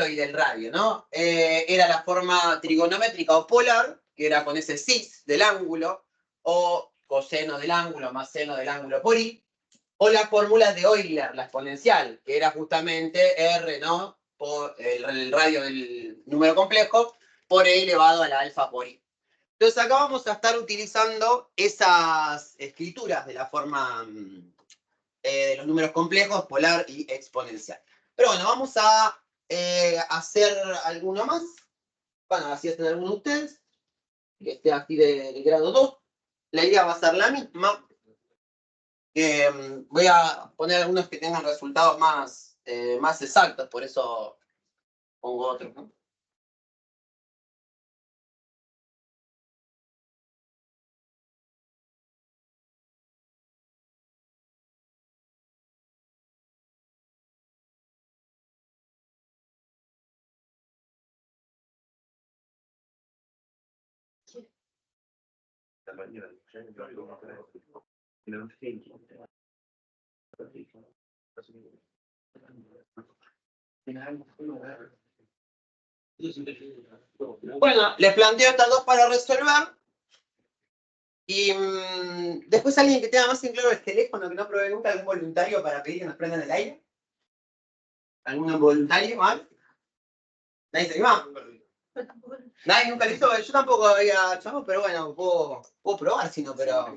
y del radio, ¿no? Era la forma trigonométrica o polar, que era con ese cis del ángulo, o coseno del ángulo más seno del ángulo por i, o la fórmula de Euler, la exponencial, que era justamente r, ¿no? Por el radio del número complejo, por e elevado a la alfa por i. Entonces acá vamos a estar utilizando esas escrituras de la forma de los números complejos, polar y exponencial. Pero bueno, vamos a hacer alguno más. Bueno, así hacen algunos de ustedes, que esté aquí de grado 2. La idea va a ser la misma. Voy a poner algunos que tengan resultados más exactos, por eso pongo otros, ¿no? Bueno, les planteo estas dos para resolver. Y después alguien que tenga más en claro el teléfono, que no probé nunca, algún voluntario para pedir que nos prendan el aire. ¿Algún voluntario más? ¿Nadie se anima? Nadie nunca lo hizo. Yo tampoco había chavo, pero bueno, puedo probar si no, pero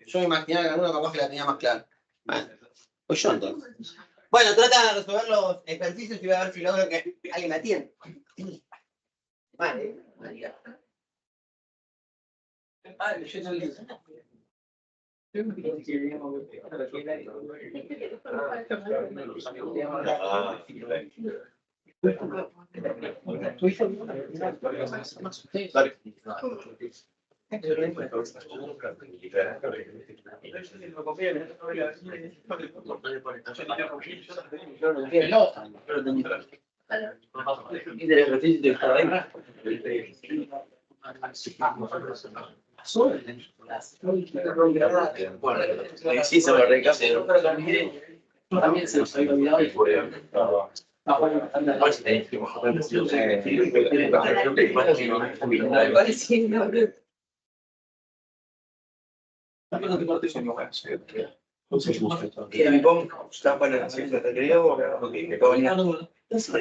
yo me imaginaba que alguno capaz que la tenía más clara. Bueno, pues yo entonces. Bueno, tratan de resolver los ejercicios y voy a ver si logro que alguien la tiene. Vale. Sí, se me recasó. También se nos había olvidado y Y mi pongo está para la ciencia de creo que todo venía. No es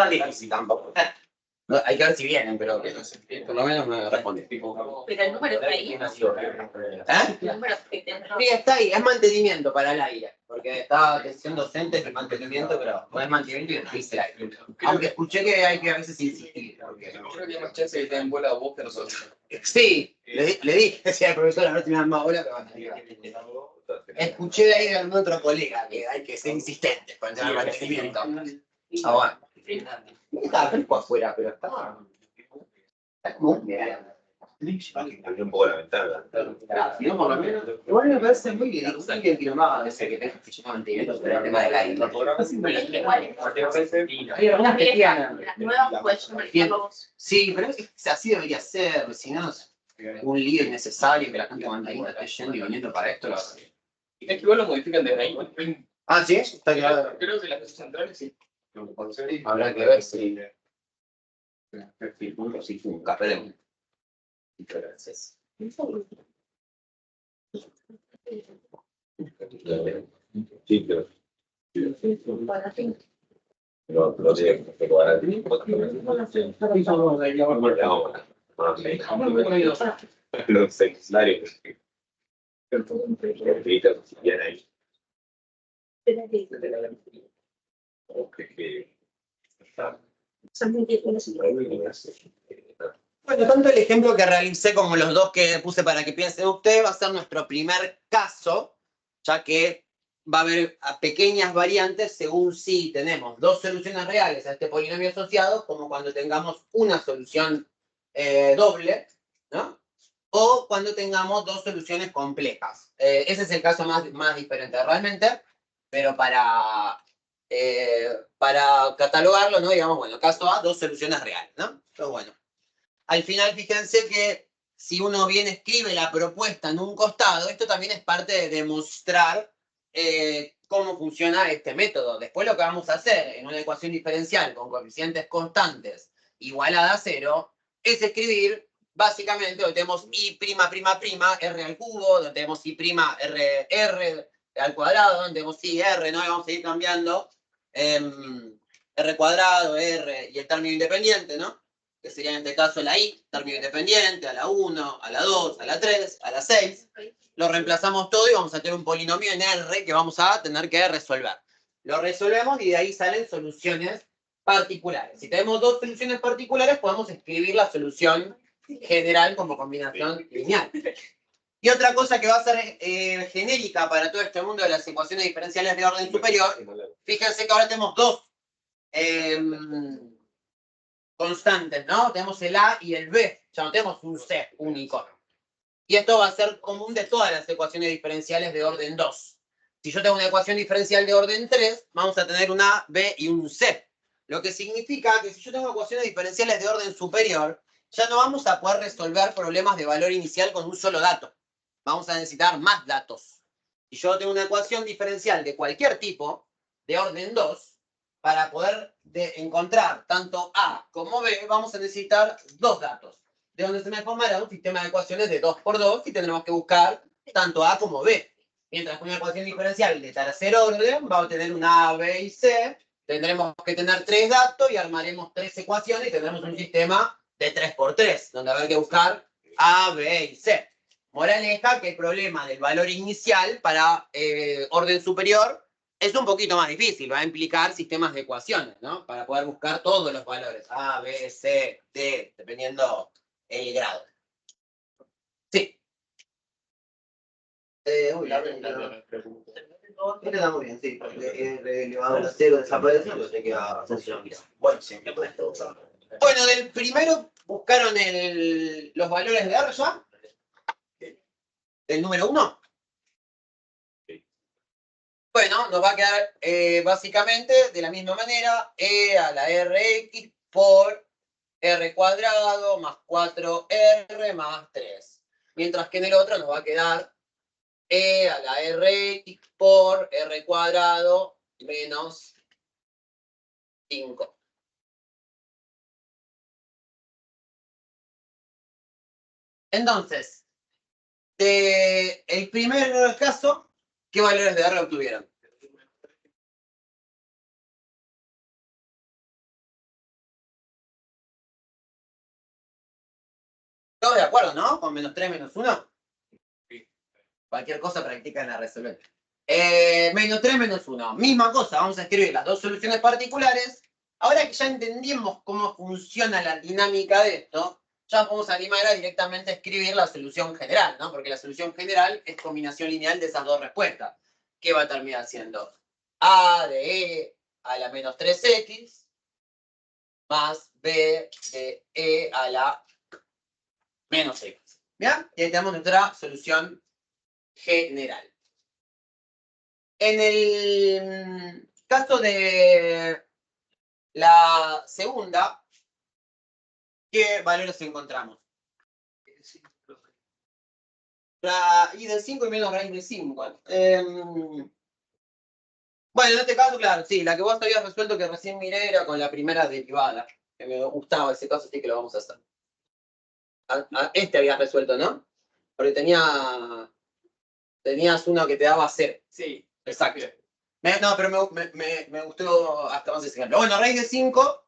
difícil tampoco. No, hay que ver si vienen, pero por lo menos me responde. Pero el número está ahí. ¿Eh? El número Sí, está ahí, es mantenimiento para el aire. Porque está atención docente de mantenimiento, pero no es mantenimiento y existe el aire. Aunque escuché que hay que a veces insistir. Porque... Creo que hay más chance de que te den bola a vos que a nosotros. Sí, le dije, decía el profesor, a ver si me dan más bola, pero escuché de ahí de algún otro colega que hay que ser insistentes con el tema del mantenimiento. Ah, bueno. Estaba fresco afuera, pero está como húmedo. Abrió un poco la ventana. No, por lo menos. Igual me parece muy bien que no me haga ese que tengas que llamar mantenimiento por el tema del aire. Hay algunas que tienen. Las nuevas puedes manejarlo vos. Sí, pero es que así debería ser, si no es un lío innecesario que la gente mantenga esté yendo y viniendo para esto. Es que igual lo modifican desde ahí. Ah, sí, está claro. Creo que las cosas centrales sí. Habrá que ver si. Si fue un café de. Gracias. Sí, pero. No tiene que cobrar a ti. Los secundarios. Bien ahí. Bueno, tanto el ejemplo que realicé como los dos que puse para que piensen ustedes va a ser nuestro primer caso, ya que va a haber pequeñas variantes según si tenemos dos soluciones reales a este polinomio asociado, como cuando tengamos una solución doble, ¿no? O cuando tengamos dos soluciones complejas. Ese es el caso más diferente realmente, pero para catalogarlo, ¿no? Digamos, bueno, caso A, dos soluciones reales, ¿no? Pero bueno. Al final, fíjense que si uno bien escribe la propuesta en un costado, esto también es parte de demostrar cómo funciona este método. Después lo que vamos a hacer en una ecuación diferencial con coeficientes constantes igualada a 0 es escribir básicamente donde tenemos i', r al cubo, donde tenemos i', r al cuadrado, donde tenemos i, r, ¿no? Y vamos a ir cambiando r cuadrado, r y el término independiente, ¿no? Que sería en este caso la i, término independiente, a la 1, a la 2, a la 3, a la 6. Lo reemplazamos todo y vamos a tener un polinomio en R que vamos a tener que resolver. Lo resolvemos y de ahí salen soluciones particulares. Si tenemos dos soluciones particulares, podemos escribir la solución general como combinación lineal. Y otra cosa que va a ser genérica para todo este mundo de las ecuaciones diferenciales de orden superior, fíjense que ahora tenemos dos constantes, ¿no? Tenemos el A y el B, ya no tenemos un C único. Y esto va a ser común de todas las ecuaciones diferenciales de orden 2. Si yo tengo una ecuación diferencial de orden 3, vamos a tener un A, B y un C. Lo que significa que si yo tengo ecuaciones diferenciales de orden superior, ya no vamos a poder resolver problemas de valor inicial con un solo dato. Vamos a necesitar más datos. Si yo tengo una ecuación diferencial de cualquier tipo, de orden 2, para poder encontrar tanto A como B, vamos a necesitar dos datos, de donde se me formará un sistema de ecuaciones de 2 por 2 y tendremos que buscar tanto A como B. Mientras que una ecuación diferencial de tercer orden va a tener una A, B y C, tendremos que tener tres datos y armaremos tres ecuaciones y tendremos un sistema de 3 por 3, donde habrá que buscar A, B y C. Moraleja que el problema del valor inicial para orden superior es un poquito más difícil, va a implicar sistemas de ecuaciones, ¿no? Para poder buscar todos los valores, A, B, C, D, dependiendo el grado. Sí. La está muy bien, sí, porque elevado a 0 desaparece, pero te queda sencillo. Bueno, siempre puedes usarlo. Bueno, del primero buscaron los valores de R ya. ¿El número 1? Bueno, nos va a quedar básicamente de la misma manera e a la rx por r cuadrado más 4r más 3. Mientras que en el otro nos va a quedar E a la Rx por R cuadrado menos 5. Entonces, el primer caso, ¿qué valores de R obtuvieron? Todos de acuerdo, ¿no? Con menos 3, menos 1. Cualquier cosa practican la resolver. Menos 3, menos 1. Misma cosa, vamos a escribir las dos soluciones particulares. Ahora que ya entendimos cómo funciona la dinámica de esto, ya vamos a animar a directamente escribir la solución general, ¿no? Porque la solución general es combinación lineal de esas dos respuestas. ¿Qué va a terminar siendo? A de E a la menos 3x más B de E a la menos x. ¿Bien? Y ahí tenemos nuestra solución general. En el caso de la segunda, ¿qué valores encontramos? Y de 5 y menos raíz de 5. Bueno, en este caso, claro, sí, la que vos habías resuelto que recién miré era con la primera derivada. Que me gustaba ese caso, así que lo vamos a hacer. Este habías resuelto, ¿no? Porque tenías uno que te daba 0. Sí, Exacto. No, pero me gustó hasta más ese ejemplo. Bueno, raíz de 5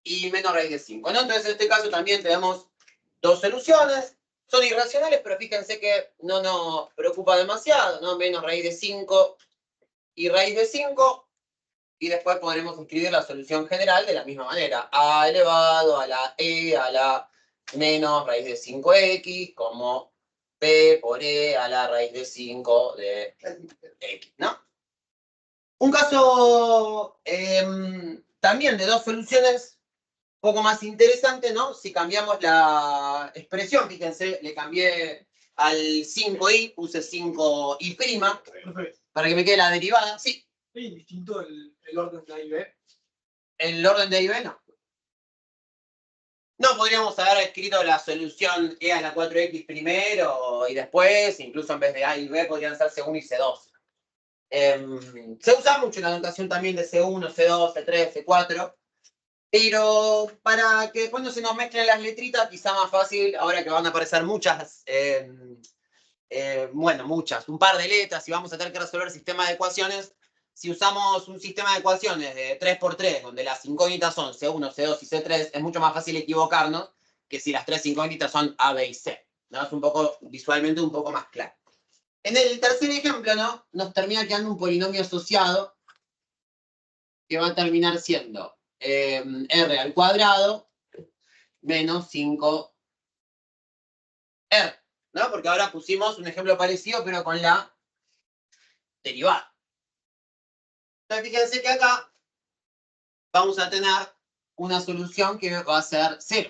y menos raíz de 5, ¿no? Entonces, en este caso también tenemos dos soluciones. Son irracionales, pero fíjense que no nos preocupa demasiado, ¿no? Menos raíz de 5 y raíz de 5. Y después podremos escribir la solución general de la misma manera. A elevado a la E a la menos raíz de 5x como P por E a la raíz de 5 de x, ¿no? Un caso también de dos soluciones un poco más interesante, ¿no? Si cambiamos la expresión, fíjense, le cambié al 5i, puse 5i', para que me quede la derivada, sí. Sí, distinto el orden de A y B. ¿El orden de A y B no? No podríamos haber escrito la solución E a la 4x primero y después, incluso en vez de A y B, podrían ser C1 y C2. Se usa mucho la notación también de C1, C2, C3, C4, pero para que después no se nos mezclen las letritas, quizá más fácil, ahora que van a aparecer muchas, muchas, un par de letras y vamos a tener que resolver sistemas de ecuaciones. Si usamos un sistema de ecuaciones de 3×3, donde las incógnitas son C1, C2 y C3, es mucho más fácil equivocarnos que si las tres incógnitas son A, B y C, ¿no? Es un poco, visualmente, un poco más claro. En el tercer ejemplo, ¿no? Nos termina quedando un polinomio asociado que va a terminar siendo R al cuadrado menos 5R, ¿no? Porque ahora pusimos un ejemplo parecido, pero con la derivada. Entonces, fíjense que acá vamos a tener una solución que va a ser 0.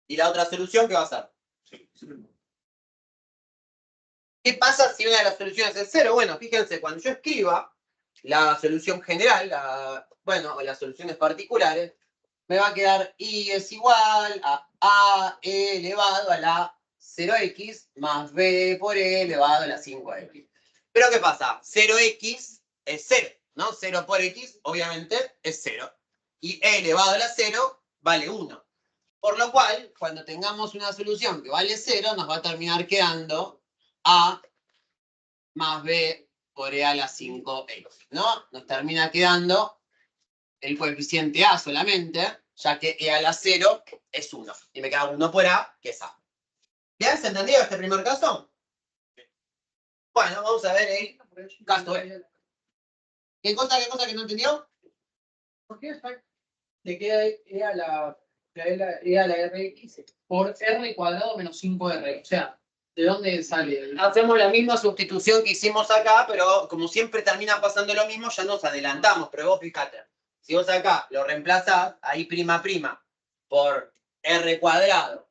¿Y la otra solución qué va a ser? ¿Qué pasa si una de las soluciones es 0? Bueno, fíjense, cuando yo escriba la solución general, las soluciones particulares, me va a quedar I es igual a E elevado a la 0x más B por E elevado a la 5x. Pero ¿qué pasa? 0x es 0, ¿no? 0 por x, obviamente, es 0. Y E elevado a la 0 vale 1. Por lo cual, cuando tengamos una solución que vale 0, nos va a terminar quedando A más B por E a la 5x, ¿no? Nos termina quedando el coeficiente A solamente, ya que E a la 0 es 1. Y me queda 1 por A, que es A. ¿Bien? ¿Se entendió este primer caso? Bueno, vamos a ver el caso B. ¿Qué cosa que no entendió? ¿Por qué le queda E a la Rx por R cuadrado menos 5R? O sea, ¿de dónde sale? Hacemos la misma sustitución que hicimos acá, pero como siempre termina pasando lo mismo, ya nos adelantamos. Pero vos fíjate, si vos acá lo reemplazás, ahí prima por R cuadrado,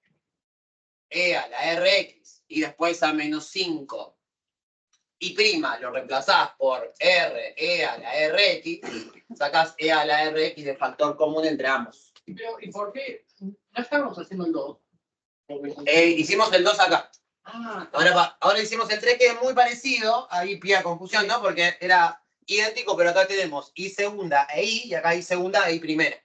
E a la Rx, y después a menos 5, y prima lo reemplazás por R, E a la Rx, sacás E a la Rx de factor común entre ambos. Pero, ¿y por qué no estábamos haciendo el 2? Hicimos el 2 acá. Ah, Ahora hicimos el 3 que es muy parecido. Ahí pilla confusión, ¿no? Porque era idéntico, pero acá tenemos I segunda e I, y acá I segunda e I primera.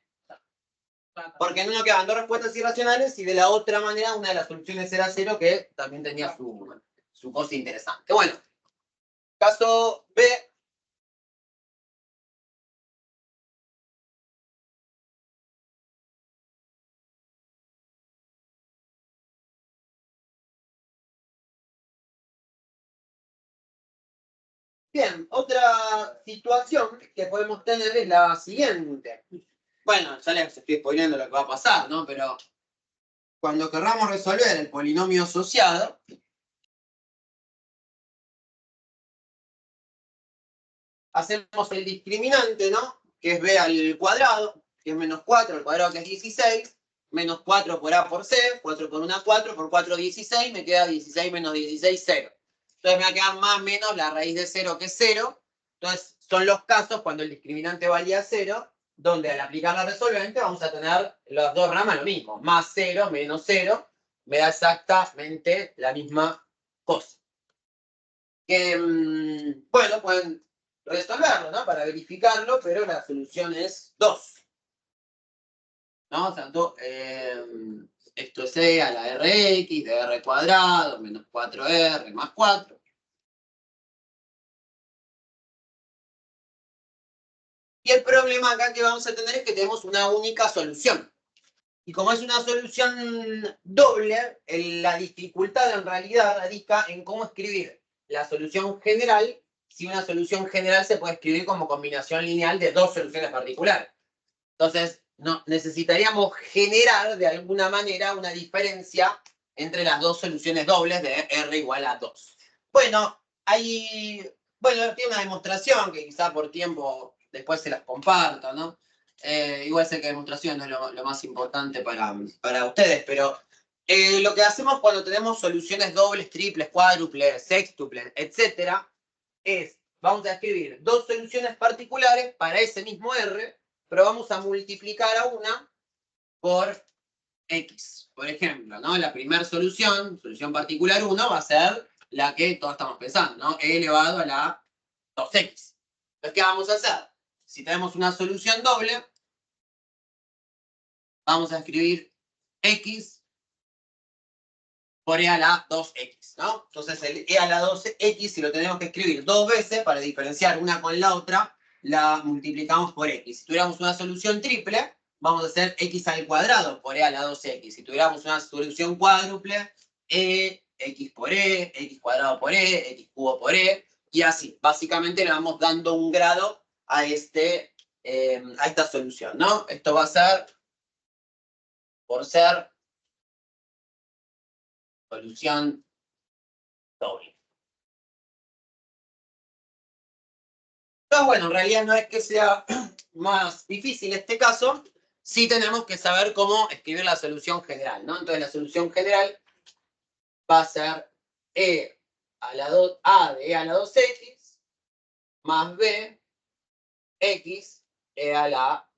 Porque en uno quedaban dos respuestas irracionales y de la otra manera una de las soluciones era 0, que también tenía su cosa interesante. Bueno, caso B. Bien, otra situación que podemos tener es la siguiente. Bueno, ya les estoy spoileando lo que va a pasar, ¿no? Pero cuando querramos resolver el polinomio asociado, hacemos el discriminante, ¿no? Que es b al cuadrado, que es menos 4, al cuadrado que es 16, menos 4 por a por c, 4 por 1, 4, por 4, 16, me queda 16 menos 16, 0. Entonces me va a quedar más o menos la raíz de 0 que es 0. Entonces son los casos cuando el discriminante valía 0, donde al aplicar la resolvente vamos a tener las dos ramas lo mismo, más 0 menos 0, me da exactamente la misma cosa. Bueno, pueden resolverlo, ¿no? Para verificarlo, pero la solución es 2. ¿No? Tanto, esto es e a la rx de r cuadrado menos 4r más 4. Y el problema acá que vamos a tener es que tenemos una única solución. Y como es una solución doble, la dificultad en realidad radica en cómo escribir la solución general, si una solución general se puede escribir como combinación lineal de dos soluciones particulares. Entonces, no, necesitaríamos generar de alguna manera una diferencia entre las dos soluciones dobles de R igual a 2. Bueno, tiene una demostración que quizá por tiempo después se las comparto, ¿no? Igual sé que la demostración no es lo más importante para ustedes, pero lo que hacemos cuando tenemos soluciones dobles, triples, cuádruples, sextuples, etcétera, es, vamos a escribir dos soluciones particulares para ese mismo R, pero vamos a multiplicar a una por X. Por ejemplo, ¿no? La primera solución particular 1, va a ser la que todos estamos pensando, ¿no? E elevado a la 2X. Entonces, ¿qué vamos a hacer? Si tenemos una solución doble, vamos a escribir X por E a la 2X, ¿no? Entonces, el E a la 2X, si lo tenemos que escribir dos veces para diferenciar una con la otra, la multiplicamos por X. Si tuviéramos una solución triple, vamos a hacer X al cuadrado por E a la 2X. Si tuviéramos una solución cuádruple, X por E, X cuadrado por E, X cubo por E, y así. Básicamente le vamos dando un grado a esta solución, ¿no? Esto va a ser, por ser solución doble. Pero bueno, en realidad no es que sea más difícil este caso, sí tenemos que saber cómo escribir la solución general, ¿no? Entonces la solución general va a ser E a la 2, A de E a la 2X más B, X, E a la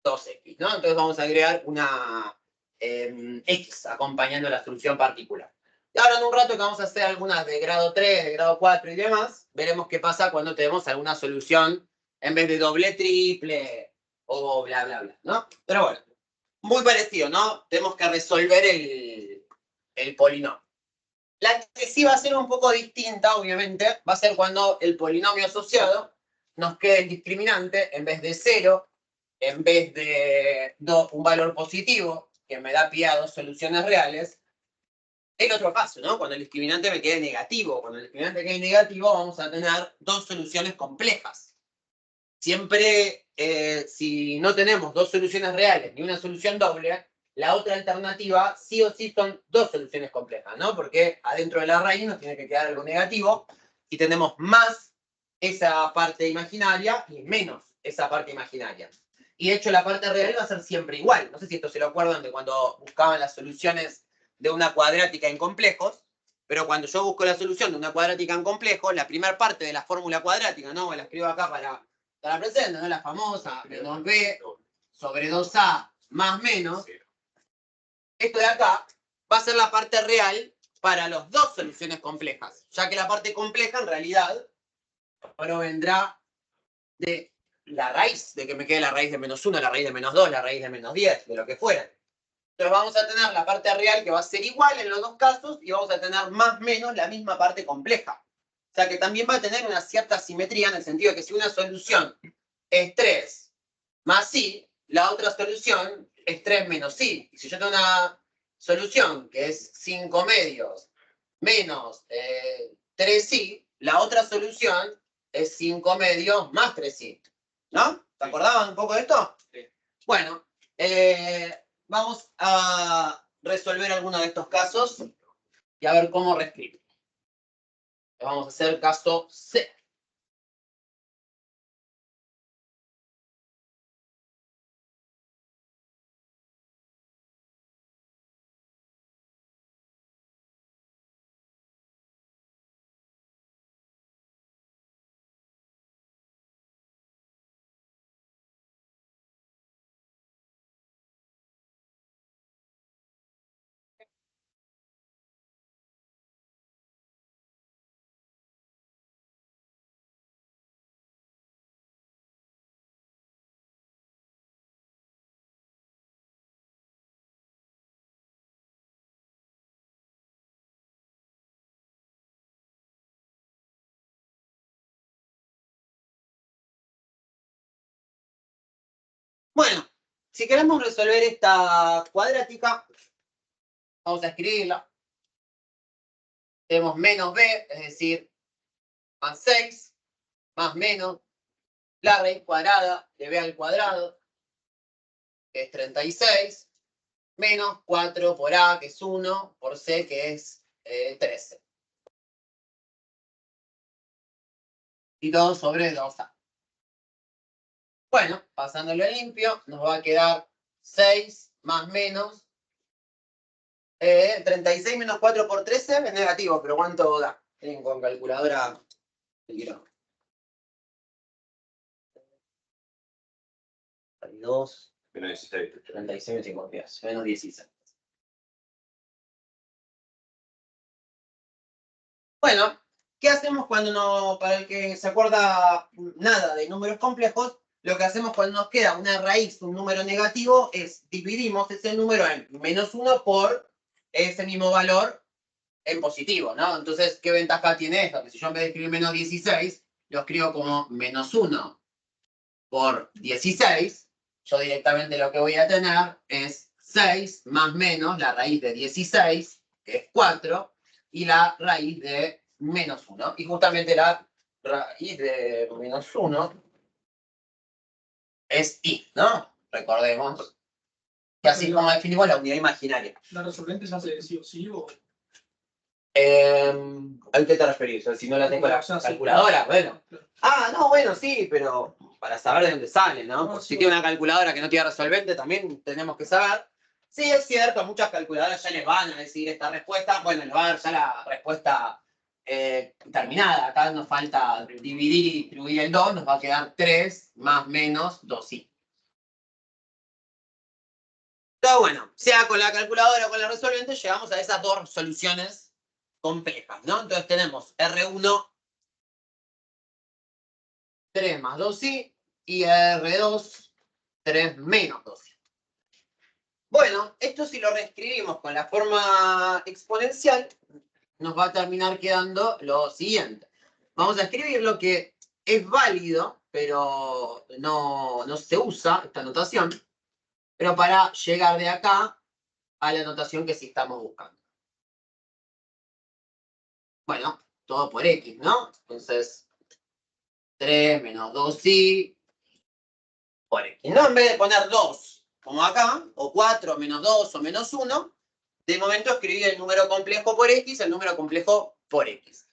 2X, ¿no? Entonces vamos a agregar una X acompañando la solución particular. Y ahora en un rato que vamos a hacer algunas de grado 3, de grado 4 y demás, veremos qué pasa cuando tenemos alguna solución en vez de doble, triple o bla, bla, bla, ¿no? Pero bueno, muy parecido, ¿no? Tenemos que resolver el polinomio. La que sí va a ser un poco distinta, obviamente, va a ser cuando el polinomio asociado nos quede el discriminante en vez de 0, en vez de un valor positivo, que me da pie a dos soluciones reales. El otro caso, ¿no? Cuando el discriminante me quede negativo. Cuando el discriminante quede negativo, vamos a tener dos soluciones complejas. Siempre, si no tenemos dos soluciones reales ni una solución doble, la otra alternativa sí o sí son dos soluciones complejas, ¿no? Porque adentro de la raíz nos tiene que quedar algo negativo y tenemos más esa parte imaginaria y menos esa parte imaginaria. Y de hecho la parte real va a ser siempre igual. No sé si esto se lo acuerdan de cuando buscaban las soluciones de una cuadrática en complejos, pero cuando yo busco la solución de una cuadrática en complejos, la primera parte de la fórmula cuadrática, ¿no? Me la escribo acá para presente, ¿no? La famosa menos b sobre 2a más menos, esto de acá va a ser la parte real para las dos soluciones complejas, ya que la parte compleja en realidad provendrá de la raíz, de que me quede la raíz de menos 1, la raíz de menos 2, la raíz de menos 10, de lo que fuera. Entonces vamos a tener la parte real que va a ser igual en los dos casos y vamos a tener más o menos la misma parte compleja. O sea que también va a tener una cierta simetría en el sentido de que si una solución es 3 más i, la otra solución es 3 menos i. Y si yo tengo una solución que es 5 medios menos 3i, la otra solución es 5 medios más 3i. ¿No? ¿Se acordaban un poco de esto? Sí. Bueno, vamos a resolver alguno de estos casos y a ver cómo reescribir. Vamos a hacer caso C. Bueno, si queremos resolver esta cuadrática, vamos a escribirla. Tenemos menos b, es decir, más 6, más menos la raíz cuadrada de b al cuadrado, que es 36, menos 4 por a, que es 1, por c, que es 13. Y todo sobre 2a. Bueno, pasándolo limpio, nos va a quedar 6 más menos 36 menos 4 por 13 es negativo, pero ¿cuánto da? Tienen con calculadora. 32, Menos 16. 36 52, menos 16. Bueno, ¿qué hacemos cuando no, para el que se acuerda nada de números complejos? Lo que hacemos cuando nos queda una raíz, un número negativo, es dividimos ese número en menos 1 por ese mismo valor en positivo, ¿no? Entonces, ¿qué ventaja tiene esto? Que si yo en vez de escribir menos 16, lo escribo como menos 1 por 16, yo directamente lo que voy a tener es 6 más menos la raíz de 16, que es 4, y la raíz de menos 1. Y justamente la raíz de menos 1 es i, ¿no? Recordemos que así es como definimos la unidad imaginaria. ¿La resolvente se hace sí o sí? O... ¿A qué te referís? Si no la tengo la calculadora, bueno. Ah, no, bueno, sí, pero para saber de dónde sale, ¿no? Porque si tiene una calculadora que no tiene resolvente, también tenemos que saber. Sí, es cierto, muchas calculadoras ya les van a decir esta respuesta. Bueno, les va a dar ya la respuesta terminada. Acá nos falta dividir y distribuir el 2, nos va a quedar 3 más menos 2i. Pero bueno, sea con la calculadora o con la resolvente, llegamos a esas dos soluciones complejas, ¿no? Entonces tenemos R1, 3 más 2i, y R2, 3 menos 2i. Bueno, esto si lo reescribimos con la forma exponencial, nos va a terminar quedando lo siguiente. Vamos a escribir lo que es válido, pero no se usa esta notación, pero para llegar de acá a la notación que sí estamos buscando. Bueno, todo por X, ¿no? Entonces, 3 menos 2i por X. No, en vez de poner 2, como acá, o 4 menos 2 o menos 1, de momento escribí el número complejo por X, el número complejo por X.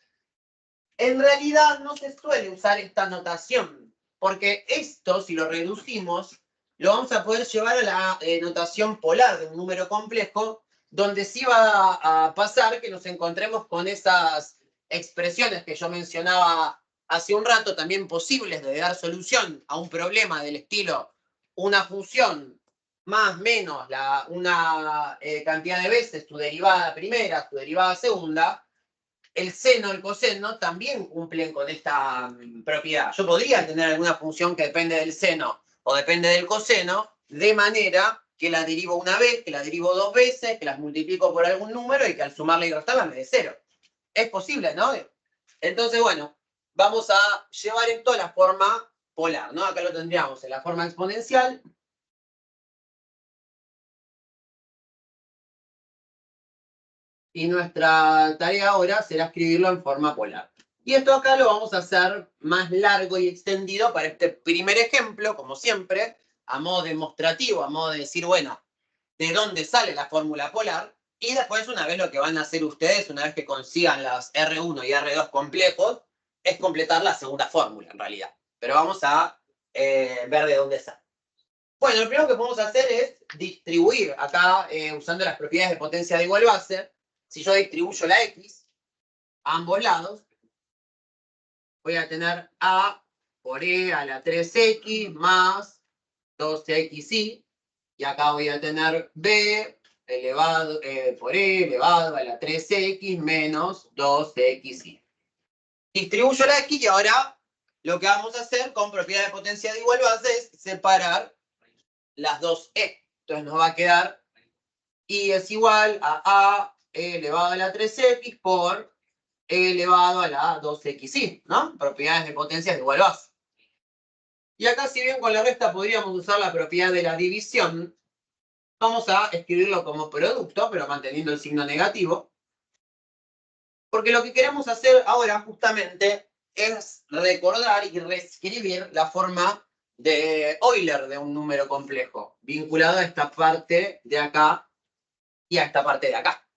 En realidad no se suele usar esta notación, porque esto, si lo reducimos, lo vamos a poder llevar a la notación polar de un número complejo, donde sí va a pasar que nos encontremos con esas expresiones que yo mencionaba hace un rato, también posibles de dar solución a un problema del estilo una función más menos una cantidad de veces tu derivada primera, tu derivada segunda, el seno, el coseno también cumplen con esta propiedad. Yo podría tener alguna función que depende del seno o depende del coseno, de manera que la derivo una vez, que la derivo dos veces, que las multiplico por algún número y que al sumarla y restarla me dé cero. Es posible, ¿no? Entonces, bueno, vamos a llevar esto a la forma polar, ¿no? Acá lo tendríamos en la forma exponencial. Y nuestra tarea ahora será escribirlo en forma polar. Y esto acá lo vamos a hacer más largo y extendido para este primer ejemplo, como siempre, a modo demostrativo, a modo de decir, bueno, de dónde sale la fórmula polar. Y después, una vez lo que van a hacer ustedes, una vez que consigan las R1 y R2 complejos, es completar la segunda fórmula, en realidad. Pero vamos a ver de dónde sale. Bueno, lo primero que podemos hacer es distribuir acá, usando las propiedades de potencia de igual base. Si yo distribuyo la X a ambos lados, voy a tener A por E a la 3X más 2XY. Y acá voy a tener B elevado, por E elevado a la 3X menos 2XY. Distribuyo la X y ahora lo que vamos a hacer con propiedad de potencia de igual base es separar las dos E. Entonces nos va a quedar Y es igual a E elevado a la 3X por E elevado a la 2XY, ¿no? Propiedades de potencias de igual base. Y acá, si bien con la resta podríamos usar la propiedad de la división, vamos a escribirlo como producto, pero manteniendo el signo negativo. Porque lo que queremos hacer ahora justamente es recordar y reescribir la forma de Euler de un número complejo, vinculado a esta parte de acá y a esta parte de acá.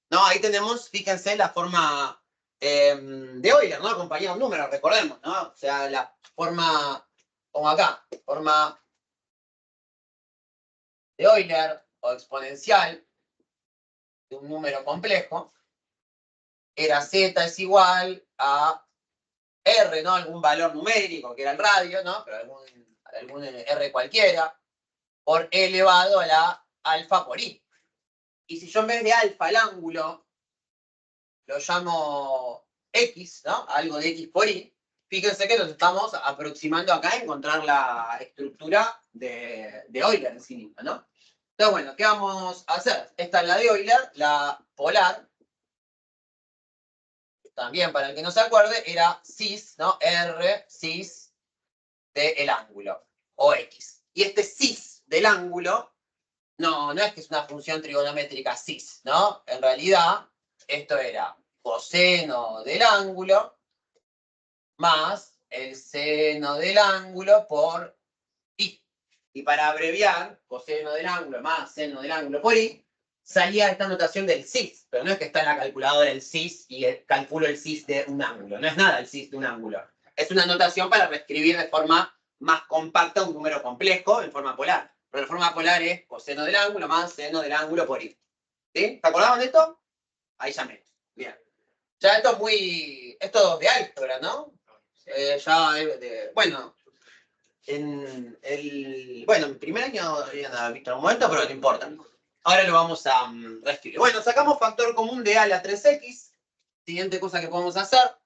¿No? Ahí tenemos, fíjense, la forma de Euler, ¿no? Acompañada de un número, recordemos, ¿no? O sea, la forma, como acá, forma de Euler o exponencial de un número complejo, era z es igual a r, ¿no? Algún valor numérico, que era el radio, ¿no? Pero algún r cualquiera, por e elevado a la alfa por i. Y si yo en vez de alfa el ángulo lo llamo x, ¿no? Algo de x por y, fíjense que nos estamos aproximando acá a encontrar la estructura de Euler en sí misma, ¿no? Entonces, bueno, ¿qué vamos a hacer? Esta es la de Euler, la polar. También, para el que no se acuerde, era cis, ¿no? R cis del ángulo, o x. Y este cis del ángulo, no es que es una función trigonométrica cis, ¿no? En realidad, esto era coseno del ángulo más el seno del ángulo por i. Y para abreviar, coseno del ángulo más seno del ángulo por i, salía esta notación del cis. Pero no es que está en la calculadora el cis y calculo el cis de un ángulo. No es nada el cis de un ángulo. Es una notación para reescribir de forma más compacta un número complejo en forma polar. Pero la forma polar es coseno del ángulo más seno del ángulo por i. ¿Sí? ¿Se acordaban de esto? Ahí ya menos. Bien. Ya esto es muy... Esto de álgebra, ¿no? Bueno, en primer año habían visto algún momento, pero no importa. Ahora lo vamos a reescribir. Bueno, sacamos factor común de a la 3x. Siguiente cosa que podemos hacer,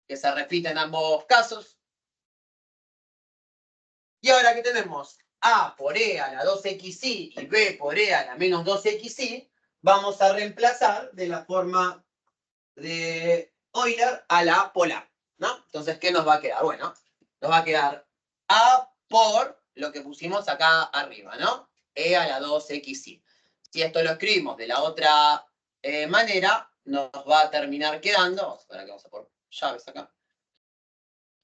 que se repite en ambos casos. Y ahora que tenemos a por e a la 2xy y b por e a la menos 2xy, vamos a reemplazar de la forma de Euler a la polar, ¿no? Entonces, ¿qué nos va a quedar? Bueno, nos va a quedar a por lo que pusimos acá arriba, ¿no? E a la 2xy. Si esto lo escribimos de la otra manera, nos va a terminar quedando, vamos a poner llaves acá,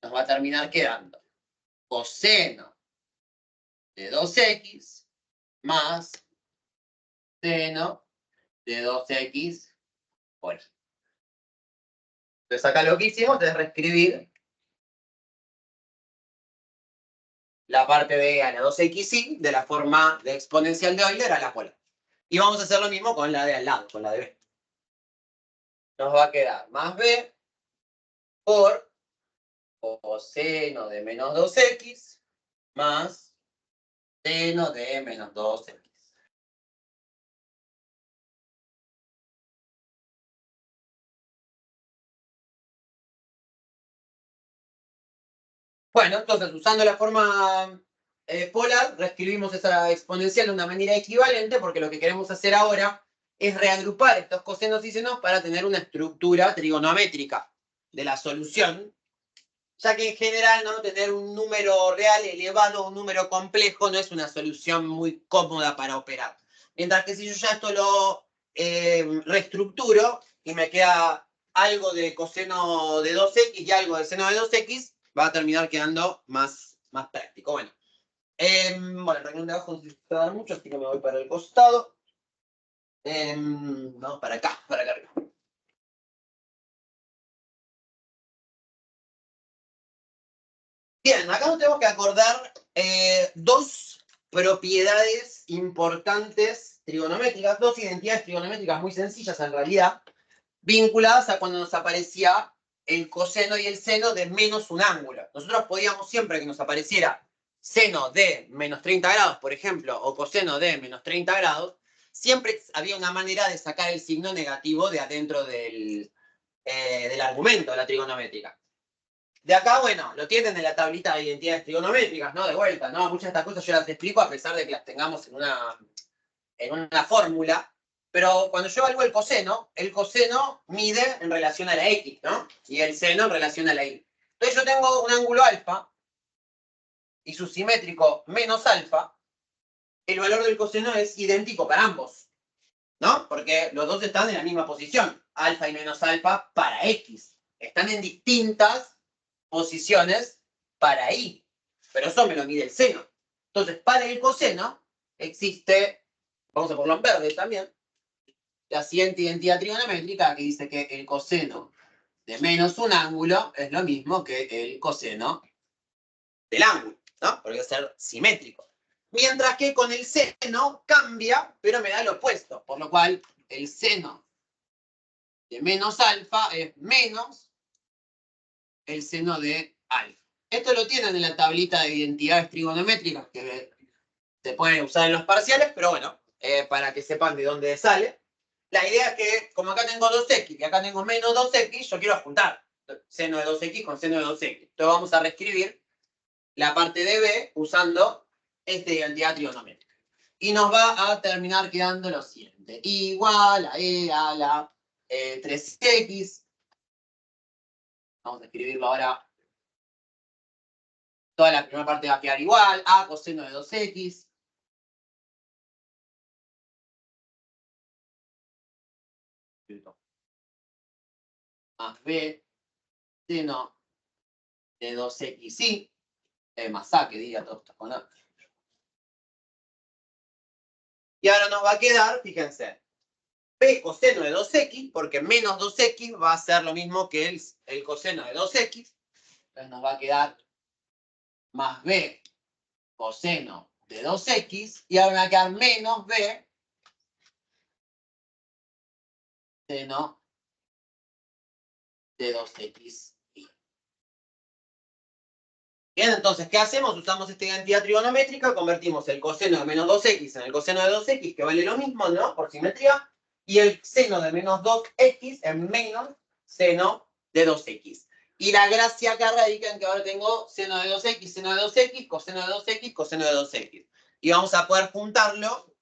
nos va a terminar quedando coseno de 2x más seno de 2x por y. Entonces acá lo que hicimos es reescribir la parte de a la 2xy de la forma de exponencial de Euler a la polar. Y vamos a hacer lo mismo con la de al lado, con la de b. Nos va a quedar más b por coseno de menos 2x más seno de menos 2x. Bueno, entonces, usando la forma polar, reescribimos esa exponencial de una manera equivalente, porque lo que queremos hacer ahora es reagrupar estos cosenos y senos para tener una estructura trigonométrica de la solución, ya que en general, ¿no?, tener un número real elevado a un número complejo no es una solución muy cómoda para operar. Mientras que si yo ya esto lo reestructuro y me queda algo de coseno de 2x y algo de seno de 2x, va a terminar quedando más práctico. Bueno, bueno, el renglón de abajo no se va a dar mucho, así que me voy para el costado. Vamos para acá arriba. Bien, acá nos tenemos que acordar dos propiedades importantes trigonométricas, dos identidades trigonométricas muy sencillas en realidad, vinculadas a cuando nos aparecía el coseno y el seno de menos un ángulo. Nosotros podíamos siempre que nos apareciera seno de menos 30 grados, por ejemplo, o coseno de menos 30 grados, siempre había una manera de sacar el signo negativo de adentro del argumento de la trigonométrica. De acá, bueno, lo tienen en la tablita de identidades trigonométricas, ¿no? De vuelta, ¿no? Muchas de estas cosas yo las explico a pesar de que las tengamos en una fórmula, pero cuando yo evalúo el coseno mide en relación a la x, ¿no? Y el seno en relación a la y. Entonces yo tengo un ángulo alfa y su simétrico menos alfa, el valor del coseno es idéntico para ambos, ¿no? Porque los dos están en la misma posición, alfa y menos alfa para x. Están en distintas posiciones para y, pero eso me lo mide el seno. Entonces, para el coseno existe, vamos a ponerlo en verde también, la siguiente identidad trigonométrica que dice que el coseno de menos un ángulo es lo mismo que el coseno del ángulo, ¿no? Porque va a ser simétrico. Mientras que con el seno cambia, pero me da lo opuesto, por lo cual el seno de menos alfa es menos el seno de alfa. Esto lo tienen en la tablita de identidades trigonométricas que se pueden usar en los parciales, pero bueno, para que sepan de dónde sale. La idea es que, como acá tengo 2x y acá tengo menos 2x, yo quiero juntar seno de 2x con seno de 2x. Entonces vamos a reescribir la parte de b usando esta identidad trigonométrica. Y nos va a terminar quedando lo siguiente. Igual a e a la 3x. Vamos a escribirlo ahora. Toda la primera parte va a quedar igual. A coseno de 2x. Más b seno de 2x, sí. Más a, que diga todo esto con a. Y ahora nos va a quedar, fíjense, b coseno de 2x, porque menos 2x va a ser lo mismo que el coseno de 2x. Entonces nos va a quedar más b coseno de 2x, y ahora me va a quedar menos b seno de 2x. Bien, entonces, ¿qué hacemos? Usamos esta identidad trigonométrica, convertimos el coseno de menos 2x en el coseno de 2x, que vale lo mismo, ¿no? Por simetría, y el seno de menos 2x en menos seno de 2x. Y la gracia acá radica en que ahora tengo seno de 2x, seno de 2x, coseno de 2x, coseno de 2x. Y vamos a poder juntarlo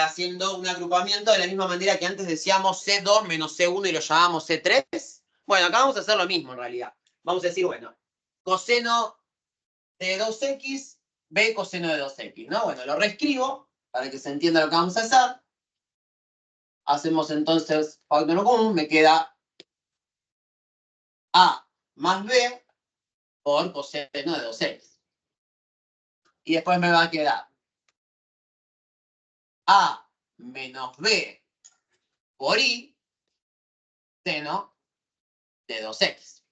haciendo un agrupamiento de la misma manera que antes decíamos C2 menos C1 y lo llamamos C3. Bueno, acá vamos a hacer lo mismo en realidad. Vamos a decir, bueno, coseno de 2x, b coseno de 2x, ¿no? Bueno, lo reescribo para que se entienda lo que vamos a hacer. Hacemos entonces factor común, me queda a más b por coseno de 2x. Y después me va a quedar a menos b por i seno de 2x.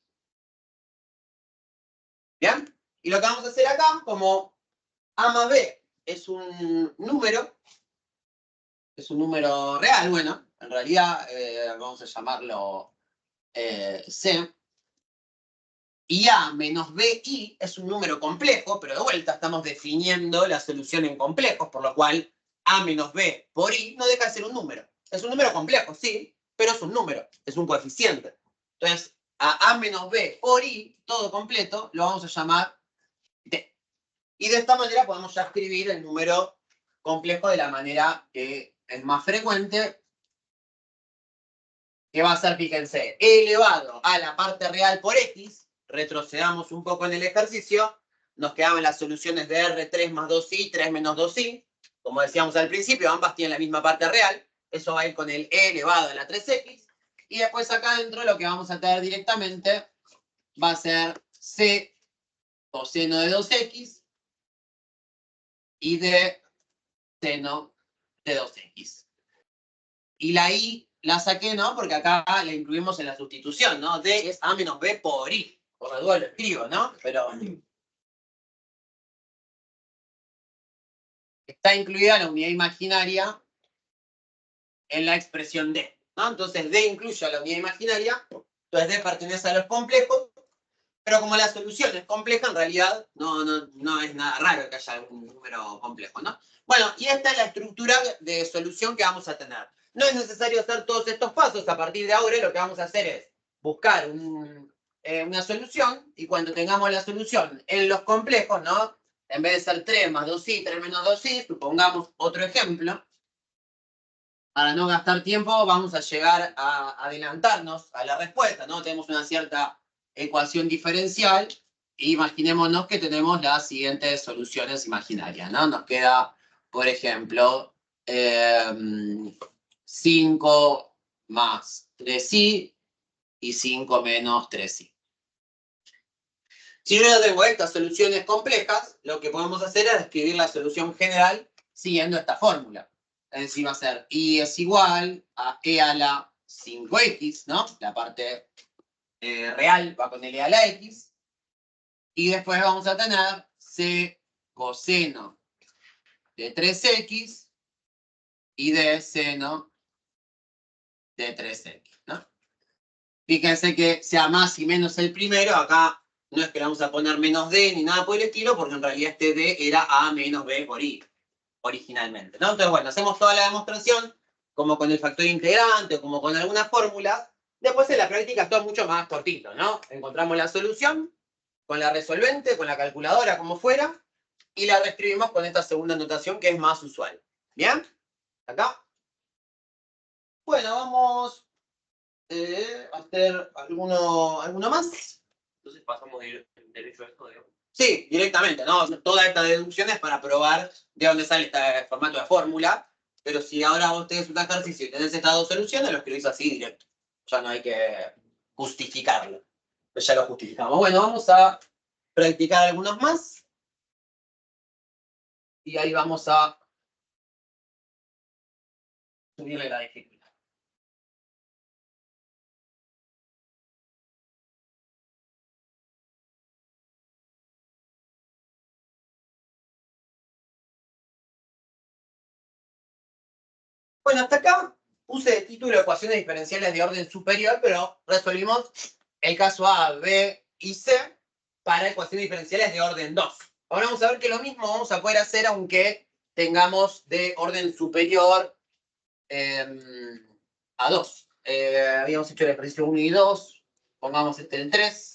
¿Bien? Y lo que vamos a hacer acá, como a más b es un número real, bueno, en realidad vamos a llamarlo c. Y A menos BI es un número complejo, pero de vuelta estamos definiendo la solución en complejos, por lo cual A menos B por I no deja de ser un número. Es un número complejo, sí, pero es un número, es un coeficiente. Entonces, a menos B por I, todo completo, lo vamos a llamar D. Y de esta manera podemos ya escribir el número complejo de la manera que es más frecuente, que va a ser, fíjense, E elevado a la parte real por X. Retrocedamos un poco en el ejercicio, nos quedaban las soluciones de R3 más 2i, 3 menos 2i. Como decíamos al principio, ambas tienen la misma parte real. Eso va a ir con el E elevado a la 3x. Y después acá adentro lo que vamos a tener directamente va a ser C coseno de 2x y D seno de 2x. Y la I la saqué, ¿no? Porque acá la incluimos en la sustitución, ¿no? D es A menos B por I. Por la duda lo escribo, ¿no? Pero está incluida la unidad imaginaria en la expresión D, ¿no? Entonces D incluye a la unidad imaginaria, entonces D pertenece a los complejos, pero como la solución es compleja, en realidad no es nada raro que haya algún número complejo, ¿no? Bueno, y esta es la estructura de solución que vamos a tener. No es necesario hacer todos estos pasos. A partir de ahora lo que vamos a hacer es buscar una solución, y cuando tengamos la solución en los complejos, ¿no? En vez de ser 3 más 2i, 3 menos 2i, supongamos otro ejemplo. Para no gastar tiempo, vamos a llegar a adelantarnos a la respuesta, ¿no? Tenemos una cierta ecuación diferencial. Imaginémonos que tenemos las siguientes soluciones imaginarias, ¿no? Nos queda, por ejemplo, 5 más 3i y 5 menos 3i. Si yo ya tengo estas soluciones complejas, lo que podemos hacer es escribir la solución general siguiendo esta fórmula. Es decir, va a ser I es igual a E a la 5x, ¿no? La parte real va con el E a la x. Y después vamos a tener C coseno de 3x y D seno de 3x, ¿no? Fíjense que sea más y menos el primero, acá no es que le vamos a poner menos D ni nada por el estilo, porque en realidad este D era A menos B por I originalmente, ¿no? Entonces, bueno, hacemos toda la demostración, como con el factor integrante o como con algunas fórmulas. Después en la práctica es todo mucho más cortito, ¿no? Encontramos la solución con la resolvente, con la calculadora, como fuera, y la reescribimos con esta segunda notación que es más usual. ¿Bien? Acá. Bueno, vamos a hacer alguno más. Entonces pasamos derecho a esto, digamos. Sí, directamente, ¿no? Toda esta deducción es para probar de dónde sale este formato de fórmula, pero si ahora vos tenés un ejercicio y tenés estas dos soluciones, lo escribís así directo. Ya no hay que justificarlo. Pues ya lo justificamos. Bueno, vamos a practicar algunos más. Y ahí vamos a subirle la dificultad. Bueno, hasta acá puse de título ecuaciones diferenciales de orden superior, pero resolvimos el caso A, B y C para ecuaciones diferenciales de orden 2. Ahora vamos a ver que lo mismo vamos a poder hacer aunque tengamos de orden superior a 2. Habíamos hecho el ejercicio 1 y 2, pongamos este en 3.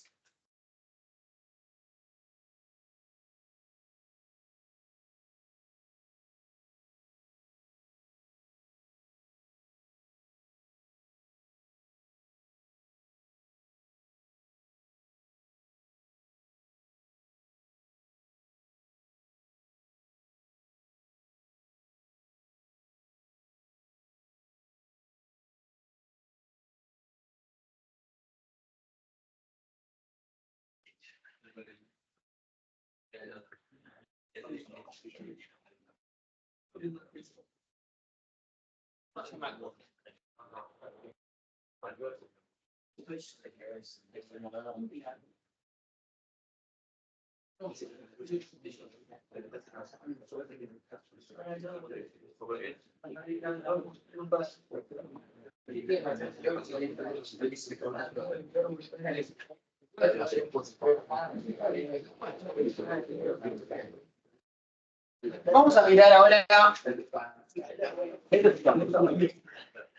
Vamos a mirar ahora.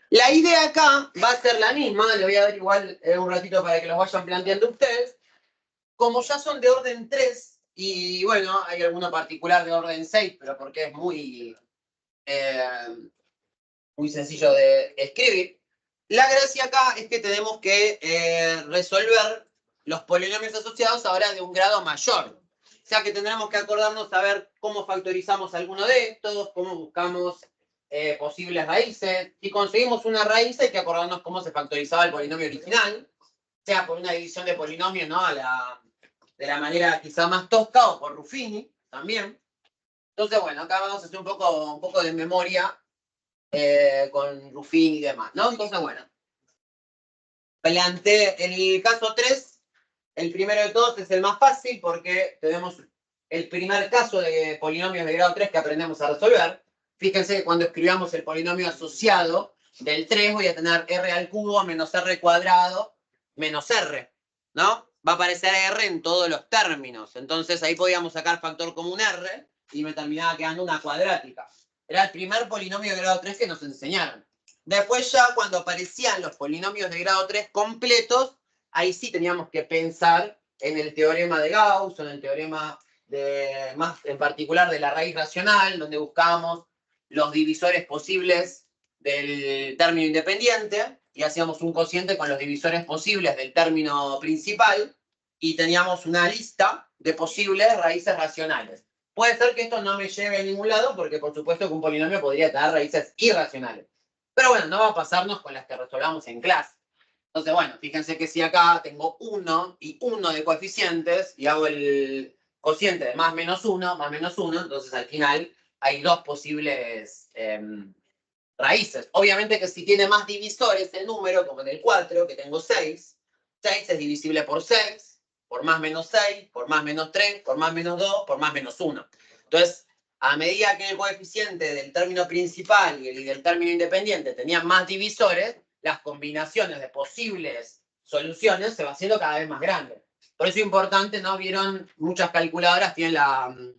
La idea acá va a ser la misma, le voy a dar igual un ratito para que los vayan planteando ustedes. Como ya son de orden 3, y bueno, hay alguno particular de orden 6, pero porque es muy sencillo de escribir. La gracia acá es que tenemos que resolver los polinomios asociados ahora de un grado mayor. O sea que tendremos que acordarnos a ver cómo factorizamos alguno de estos, cómo buscamos posibles raíces. Si conseguimos una raíz hay que acordarnos cómo se factorizaba el polinomio original, sea por una división de polinomio, ¿no? De la manera quizá más tosca o por Ruffini también. Entonces, bueno, acá vamos a hacer un poco de memoria con Ruffini y demás, ¿no? Entonces, bueno, planteé el caso 3. El primero de todos es el más fácil porque tenemos el primer caso de polinomios de grado 3 que aprendemos a resolver. Fíjense que cuando escribamos el polinomio asociado del 3 voy a tener r al cubo menos r cuadrado menos r, ¿no? Va a aparecer r en todos los términos. Entonces ahí podíamos sacar factor común r y me terminaba quedando una cuadrática. Era el primer polinomio de grado 3 que nos enseñaron. Después ya cuando aparecían los polinomios de grado 3 completos, ahí sí teníamos que pensar en el teorema de Gauss, o en el teorema más en particular de la raíz racional, donde buscábamos los divisores posibles del término independiente y hacíamos un cociente con los divisores posibles del término principal y teníamos una lista de posibles raíces racionales. Puede ser que esto no me lleve a ningún lado porque por supuesto que un polinomio podría tener raíces irracionales. Pero bueno, no va a pasarnos con las que resolvamos en clase. Entonces, bueno, fíjense que si acá tengo 1 y 1 de coeficientes y hago el cociente de más menos 1, entonces al final hay dos posibles raíces. Obviamente que si tiene más divisores el número, como en el 4, que tengo 6, 6 es divisible por 6, por más menos 6, por más menos 3, por más menos 2, por más menos 1. Entonces, a medida que el coeficiente del término principal y del término independiente tenían más divisores, las combinaciones de posibles soluciones se va haciendo cada vez más grande. Por eso es importante, ¿no? Vieron, muchas calculadoras tienen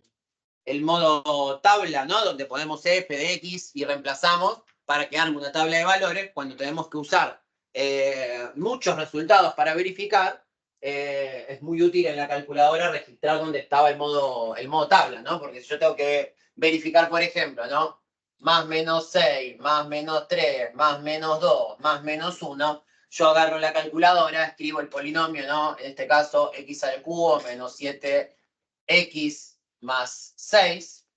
el modo tabla, ¿no? Donde ponemos f de x y reemplazamos para que arme una tabla de valores. Cuando tenemos que usar muchos resultados para verificar, es muy útil en la calculadora registrar dónde estaba el modo tabla, ¿no? Porque si yo tengo que verificar, por ejemplo, ¿no? Más menos 6, más menos 3, más menos 2, más menos 1, yo agarro la calculadora, escribo el polinomio, ¿no? En este caso, x al cubo menos 7x más 6,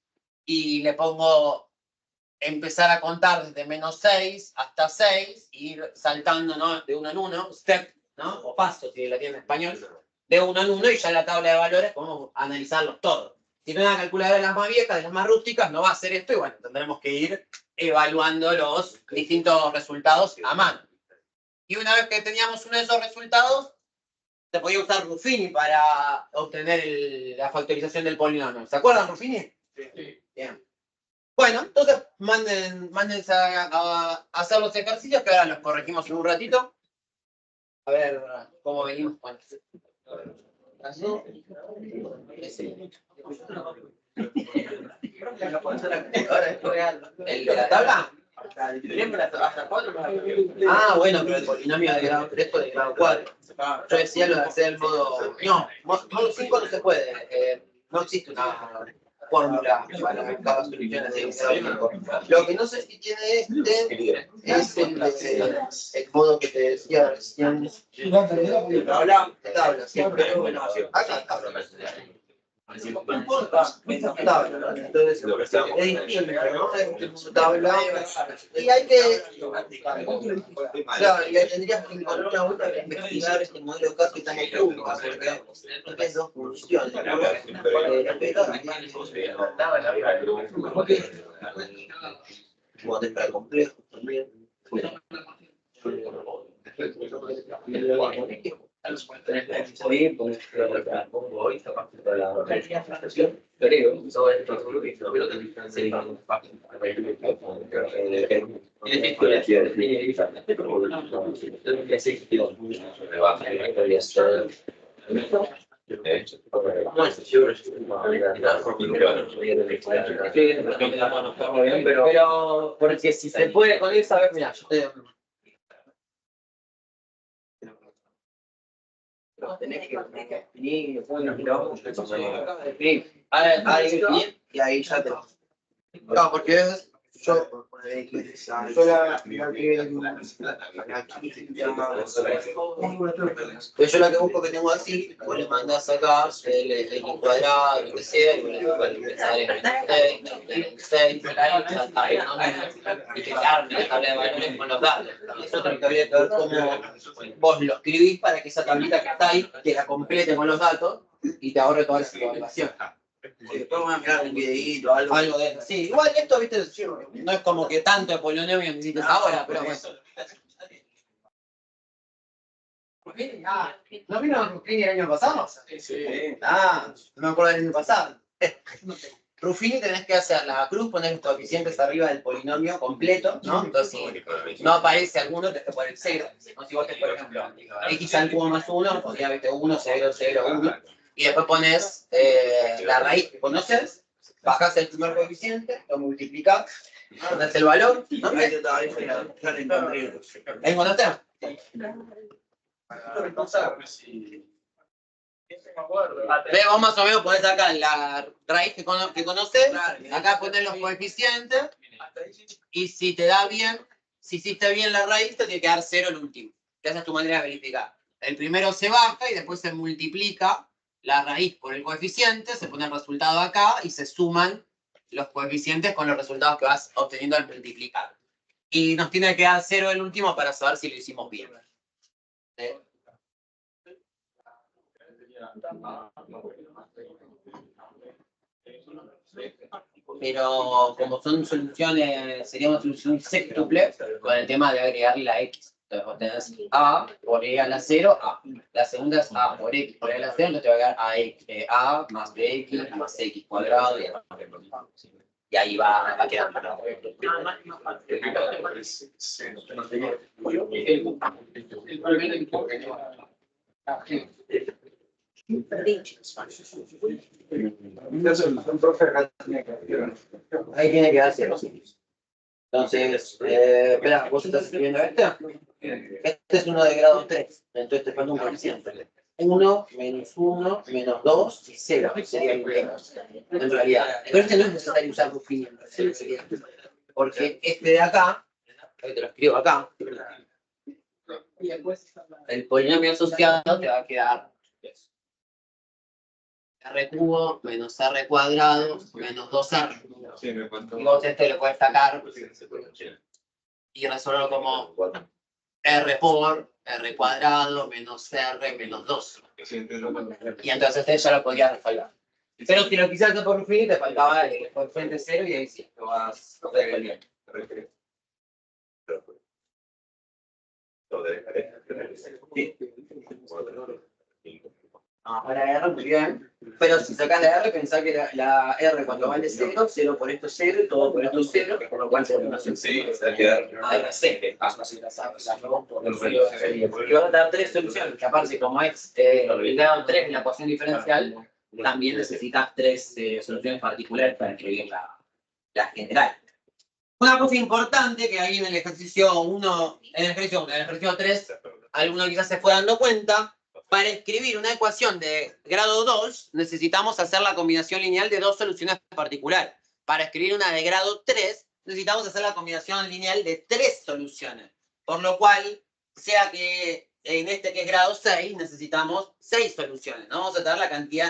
y le pongo empezar a contar desde menos 6 hasta 6, ir saltando, ¿no? De uno en uno, step, ¿no? O paso, si la tiene en español, de uno en uno, y ya la tabla de valores podemos analizarlos todos. Si no es una calculadora de las más viejas, de las más rústicas, no va a hacer esto y bueno, tendremos que ir evaluando los distintos resultados a mano. Y una vez que teníamos uno de esos resultados, se podía usar Ruffini para obtener la factorización del polinomio. ¿Se acuerdan, Ruffini? Sí. Bien. Bueno, entonces mándense a hacer los ejercicios que ahora los corregimos en un ratito. A ver cómo venimos con esto. ¿El de la tabla? Ah, bueno, pero el polinomio de grado 3 o de grado 4. Yo decía lo de hacer el modo... No, modo 5 no se puede. No existe una fórmula para cada solución de grado 5. Lo que no sé si tiene es el modo que te decía recién. Tabla, siempre. Acá tabla. No importa, tabla. Entonces, es distinto, ¿no? Es tabla. Y hay que. Claro, y tendrías que encontrar una vuelta para investigar este modelo de caso y estamos preocupados, porque es dos funciones. Como para complejo también. Pero, porque si se puede con esa vez, mira, yo te. Tenés que definir, y ahí ya te. No, porque yo pues yo la que busco que tengo así, vos le mandás acá el cuadrado, lo que sea, y vos le empezar en 26, y que arme la tabla de valores con los datos. Eso habría que ver cómo vos lo escribís para que esa tablita que está ahí te la complete con los datos y te ahorre toda la evaluación. Si después vamos a mirar un videíto, algo de eso. Sí, igual esto, viste, no es como que tanto de polinomio necesitas ahora, pero bueno. ¿No vino Ruffini el año pasado? Sí. Ah, no me acuerdo del año pasado. Ruffini tenés que hacer la cruz, poner los coeficientes arriba del polinomio completo, ¿no? Entonces, si no aparece alguno, tenés que poner 0. ¿No? Si vos te, por ejemplo, x al cubo más 1, podría viste 1, 0, 0, 1. Y después pones la raíz que conoces, bajás el primer coeficiente, lo multiplicás, pones el valor, ¿no? ¿Ahí encontraste? Ve, vos más o menos ponés acá la raíz que conoces, acá pones los coeficientes, y si te da bien, si hiciste bien la raíz, te tiene que dar 0 el último. Esa es tu manera de verificar. El primero se baja y después se multiplica la raíz por el coeficiente, se pone el resultado acá y se suman los coeficientes con los resultados que vas obteniendo al multiplicar. Y nos tiene que dar 0 el último para saber si lo hicimos bien. Pero como son soluciones, sería una solución sextuple con el tema de agregarle la x. Entonces vos tenés a por e a la 0, a. La segunda es a por x por e a la 0, entonces te va a quedar a más bx más x cuadrado y ahí va a quedar. Ahí tiene que dar 0. Entonces, espera, ¿vos estás escribiendo este? Este es uno de grado 3, entonces te falta un coeficiente. 1, menos 1, menos 2 y 0, sería el menos, en realidad. Pero este no es necesario usar Ruffini, porque este de acá, te lo escribo acá, el polinomio asociado te va a quedar r cubo menos r cuadrado menos 2r. Y vos este lo puedes sacar y resolverlo como r por r cuadrado menos r menos 2. Y entonces este ya lo podías resolver. Pero si lo quisieras hacer por Ruffini, te faltaba el coeficiente 0 y ahí sí, lo vas a resolver. Ahora R, muy bien. Pero si sacas la R, pensá que la R cuando vale 0, 0 por esto 0 y todo por esto 0, por lo cual se una solución. Y vas a dar 3 soluciones, que aparte como es el grado 3 en la ecuación diferencial, también necesitas 3 soluciones particulares para escribir la general. Una cosa importante que ahí en el ejercicio 1, en el ejercicio 3, alguno quizás se fue dando cuenta. Para escribir una ecuación de grado 2, necesitamos hacer la combinación lineal de 2 soluciones particulares. Para escribir una de grado 3, necesitamos hacer la combinación lineal de 3 soluciones. Por lo cual, sea que en este que es grado 6, necesitamos 6 soluciones. ¿No? Vamos a tener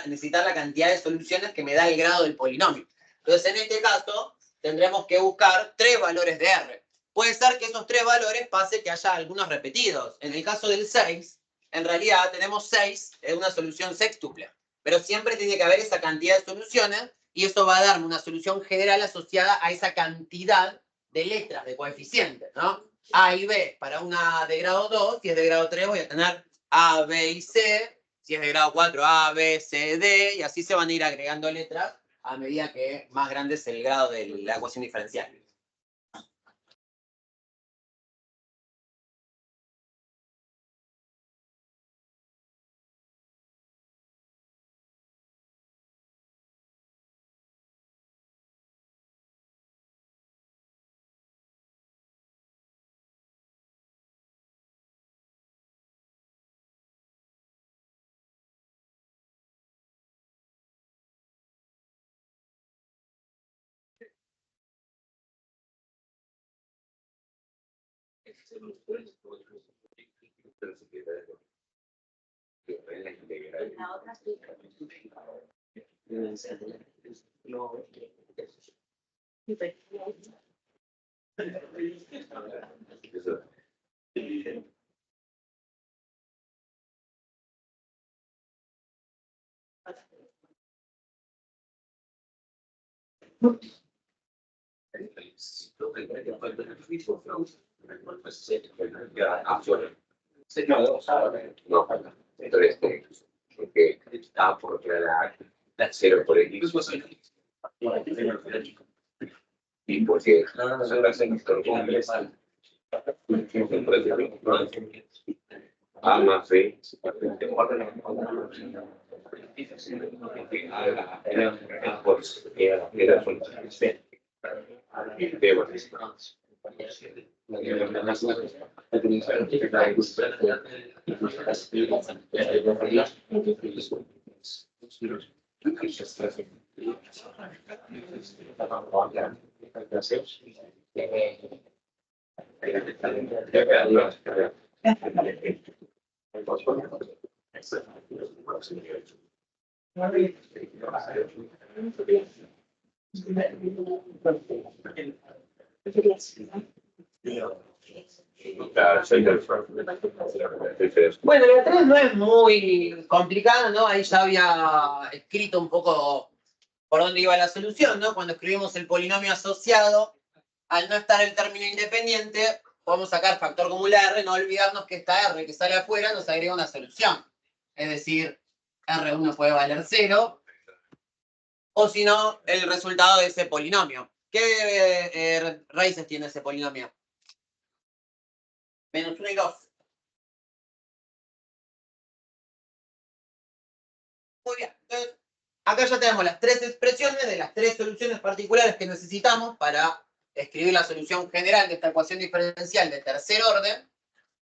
necesitar la cantidad de soluciones que me da el grado del polinomio. Entonces, en este caso, tendremos que buscar 3 valores de R. Puede ser que esos 3 valores pase que haya algunos repetidos. En el caso del 6, en realidad tenemos 6 en una solución sextuple, pero siempre tiene que haber esa cantidad de soluciones y eso va a darme una solución general asociada a esa cantidad de letras, de coeficientes, ¿no? A y B para una de grado 2, si es de grado 3 voy a tener A, B y C, si es de grado 4 A, B, C, D, y así se van a ir agregando letras a medida que más grande es el grado de la ecuación diferencial. No, entonces, porque está por la cero por X. Y porque A más B. Bueno, la 3 no es muy complicada, ¿no? Ahí ya había escrito un poco por dónde iba la solución, ¿no? Cuando escribimos el polinomio asociado, al no estar el término independiente, podemos sacar factor común a R, no olvidarnos que esta R que sale afuera nos agrega una solución. Es decir, R1 puede valer 0, o si no, el resultado de ese polinomio. ¿Qué raíces tiene ese polinomio? Menos 1 y 2. Muy bien. Entonces, acá ya tenemos las tres expresiones de las tres soluciones particulares que necesitamos para escribir la solución general de esta ecuación diferencial de tercer orden.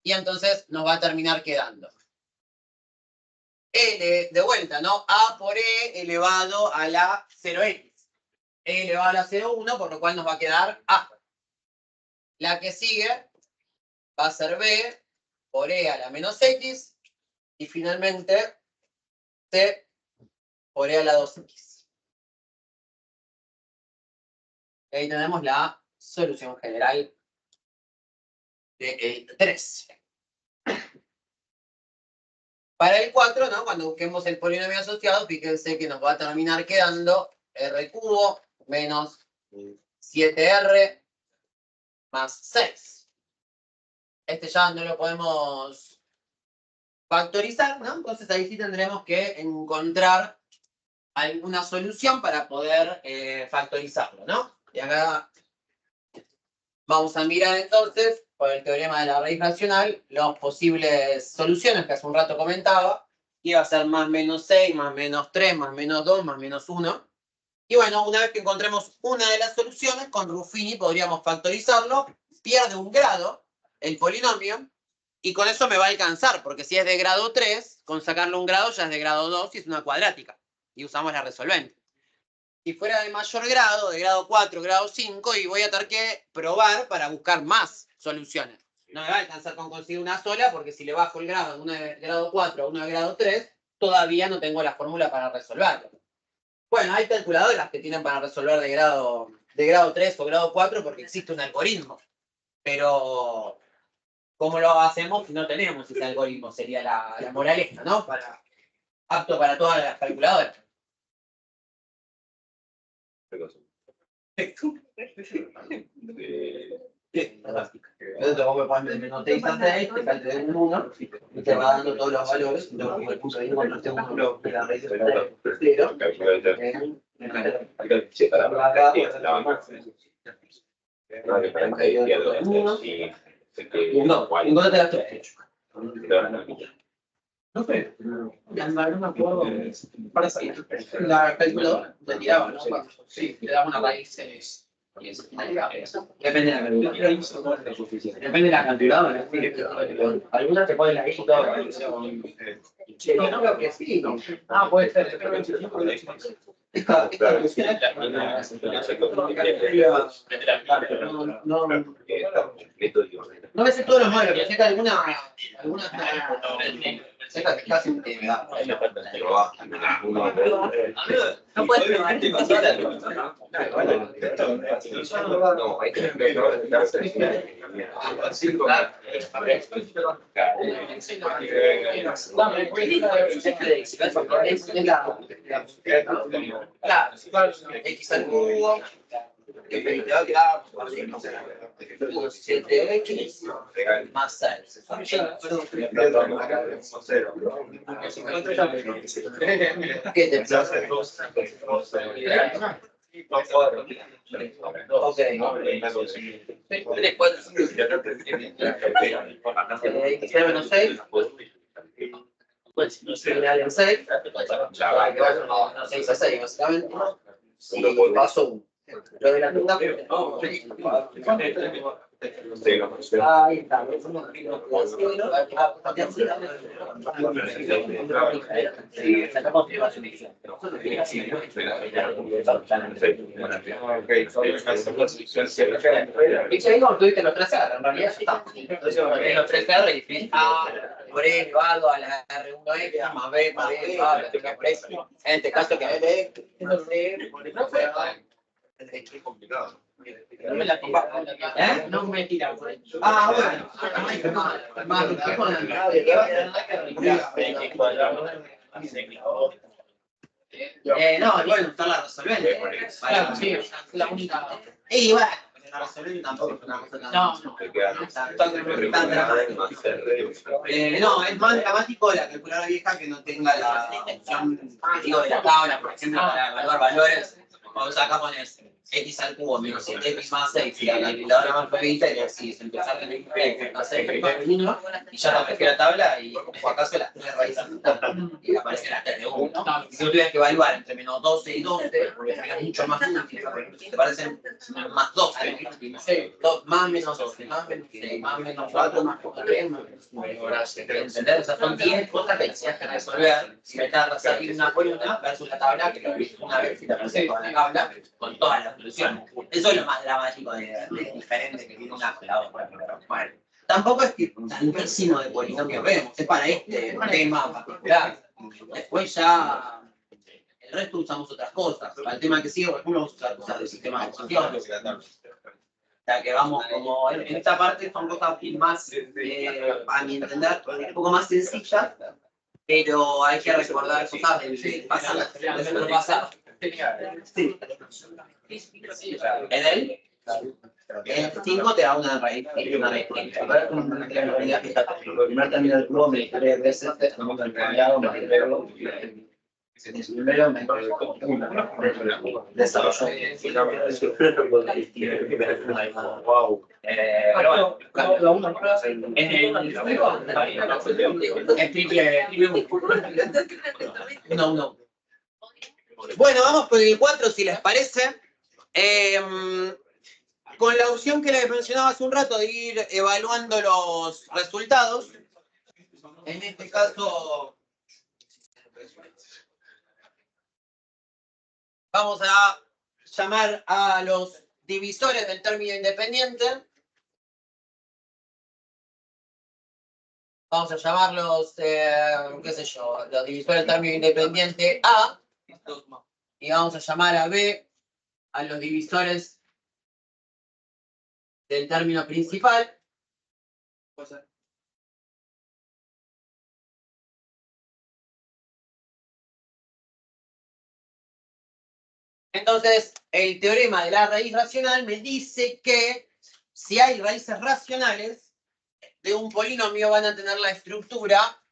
Y entonces nos va a terminar quedando L de vuelta, ¿no? A por E elevado a la 0x. E elevado a la 0,1, por lo cual nos va a quedar A. La que sigue va a ser B por E a la menos X. Y finalmente C por E a la 2x. Ahí tenemos la solución general del 3. Para el 4, ¿no? Cuando busquemos el polinomio asociado, fíjense que nos va a terminar quedando R cubo menos 7R más 6. Este ya no lo podemos factorizar, ¿no? Entonces ahí sí tendremos que encontrar alguna solución para poder factorizarlo, ¿no? Y acá vamos a mirar entonces, por el teorema de la raíz racional, las posibles soluciones que hace un rato comentaba. Iba a ser más menos 6, más menos 3, más menos 2, más menos 1. Y bueno, una vez que encontremos una de las soluciones, con Ruffini podríamos factorizarlo. Pierde un grado el polinomio. Y con eso me va a alcanzar, porque si es de grado 3, con sacarle un grado ya es de grado 2 y es una cuadrática. Y usamos la resolvente. Si fuera de mayor grado, de grado 4, grado 5, y voy a tener que probar para buscar más soluciones. No me va a alcanzar con conseguir una sola, porque si le bajo el grado de una de grado 4 a una de grado 3, todavía no tengo la fórmula para resolverlo. Bueno, hay calculadoras que tienen para resolver de grado 3 o grado 4 porque existe un algoritmo. Pero, ¿cómo lo hacemos si no tenemos ese algoritmo? Sería la moraleja, ¿no? Apto para todas las calculadoras. Entonces vos me pones menos 6 a 6, te salte de un 1 y te va dando todos los valores. Entonces me puso ahí cuando esté uno de la raíz de 0. Acá puede ser un 2 te las 3. No sé, no me acuerdo. Para salir, la calculadora te tiraba, ¿no? Sí, le daba una raíz Depende de la cantidad. Depende de la cantidad. Algunas te ponen la guita. No creo que sí. Ah, puede ser. No me sé todos los modelos, pero sé que algunas sé que casi me da. No puedes probar. X al cubo, que 20 7x más 6. ¿Qué te pasa? Ok. 3, 4, 5. X menos 6. Pues no se le da 6. 6 a 6, básicamente. Y paso 1. Lo de la segunda. Ahí está. Y ahí como tuviste los 3R, en realidad está. Entonces los 3R y dices A por E elevado a la R1X más B más B elevado a la R por X. En este caso que es Es complicado. No me la tira. No me tira. ah, bueno. Más no, igual usar la resolvente. Claro, sí, es la única. Y bueno, la resolvente tampoco es una cosa tan. No, es más dramático la calculadora vieja que no tenga la opción, digo, de la tabla, por ejemplo, para evaluar valores. Cuando sacamos x al cubo menos 7x más 6 y la calculadora más alfabética y así empezar a tener x más 6 1 y ya aparece la tabla y por acaso las 3 raíces y aparecen las 3 de 1. Si tú tuvieras que evaluar entre menos 12 y 12, porque sería mucho más útil, te parecen más 12, más menos 12, más menos 6, más menos 4, más 3, más menos ¿entender? O sea, son 10 cosas que tienes que resolver si meterlas aquí una por una versus la tabla que lo viste una vez y te aparece con la tabla con todas las soluciones. Eso es lo más dramático de diferente que tiene una con la otra. Bueno, tampoco es que tantísimo de polinomio vemos, es para este tema particular. Después ya el resto usamos otras cosas. Para el tema que sigue, por ejemplo, vamos a usar cosas del sistema de ecuaciones. O sea que vamos como en esta parte son cosas más, a mi entender, un poco más sencillas, pero hay que recordar cosas del pasado. Del pasado. Sí. En él, en 5 te da una raíz. El primer término del cubo me 3 veces el cuadrado más el verbo. El primero me desarrolló. Wow. Pero bueno, en el es triple. No. Bueno, vamos con el 4 si les parece. Con la opción que les mencionaba hace un rato de ir evaluando los resultados. En este caso, vamos a llamar a los divisores del término independiente. Vamos a llamarlos, qué sé yo, los divisores del término independiente A. Y vamos a llamar a B a los divisores del término principal. Entonces, el teorema de la raíz racional me dice que si hay raíces racionales de un polinomio van a tener la estructura,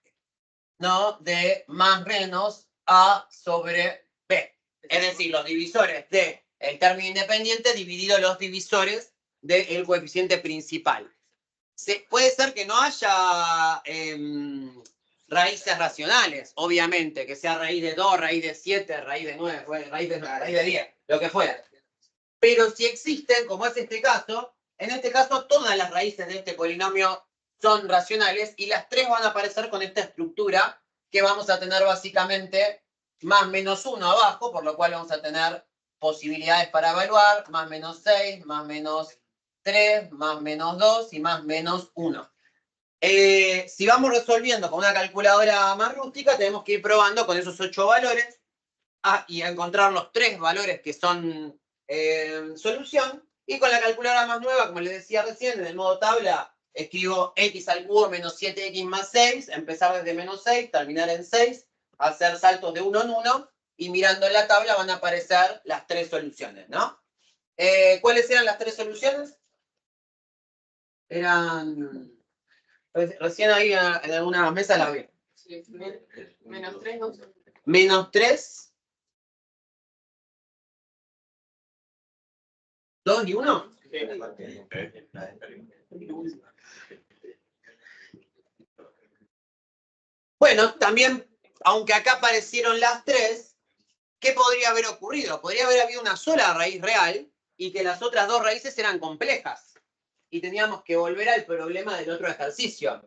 ¿no?, de más menos A sobre B. Es decir, los divisores del término independiente dividido los divisores del coeficiente principal. Puede ser que no haya raíces racionales, obviamente, que sea raíz de 2, raíz de 7, raíz de 9, raíz de 10, lo que fuera. Pero si existen, como es este caso, en este caso todas las raíces de este polinomio son racionales y las 3 van a aparecer con esta estructura que vamos a tener básicamente más menos 1 abajo, por lo cual vamos a tener posibilidades para evaluar, más menos 6, más menos 3, más menos 2 y más menos 1. Si vamos resolviendo con una calculadora más rústica, tenemos que ir probando con esos 8 valores y encontrar los 3 valores que son solución. Y con la calculadora más nueva, como les decía recién, en el modo tabla, escribo x al cubo menos 7x más 6, empezar desde menos 6, terminar en 6, hacer saltos de 1 en 1, y mirando en la tabla van a aparecer las 3 soluciones, ¿no? ¿Cuáles eran las 3 soluciones? Eran... Recién ahí en alguna mesa la vi. Sí, menos 3, 2. Menos 3, 2 y 1. Bueno, también, aunque acá aparecieron las 3, ¿qué podría haber ocurrido? Podría haber habido una sola raíz real y que las otras 2 raíces eran complejas. Y teníamos que volver al problema del otro ejercicio.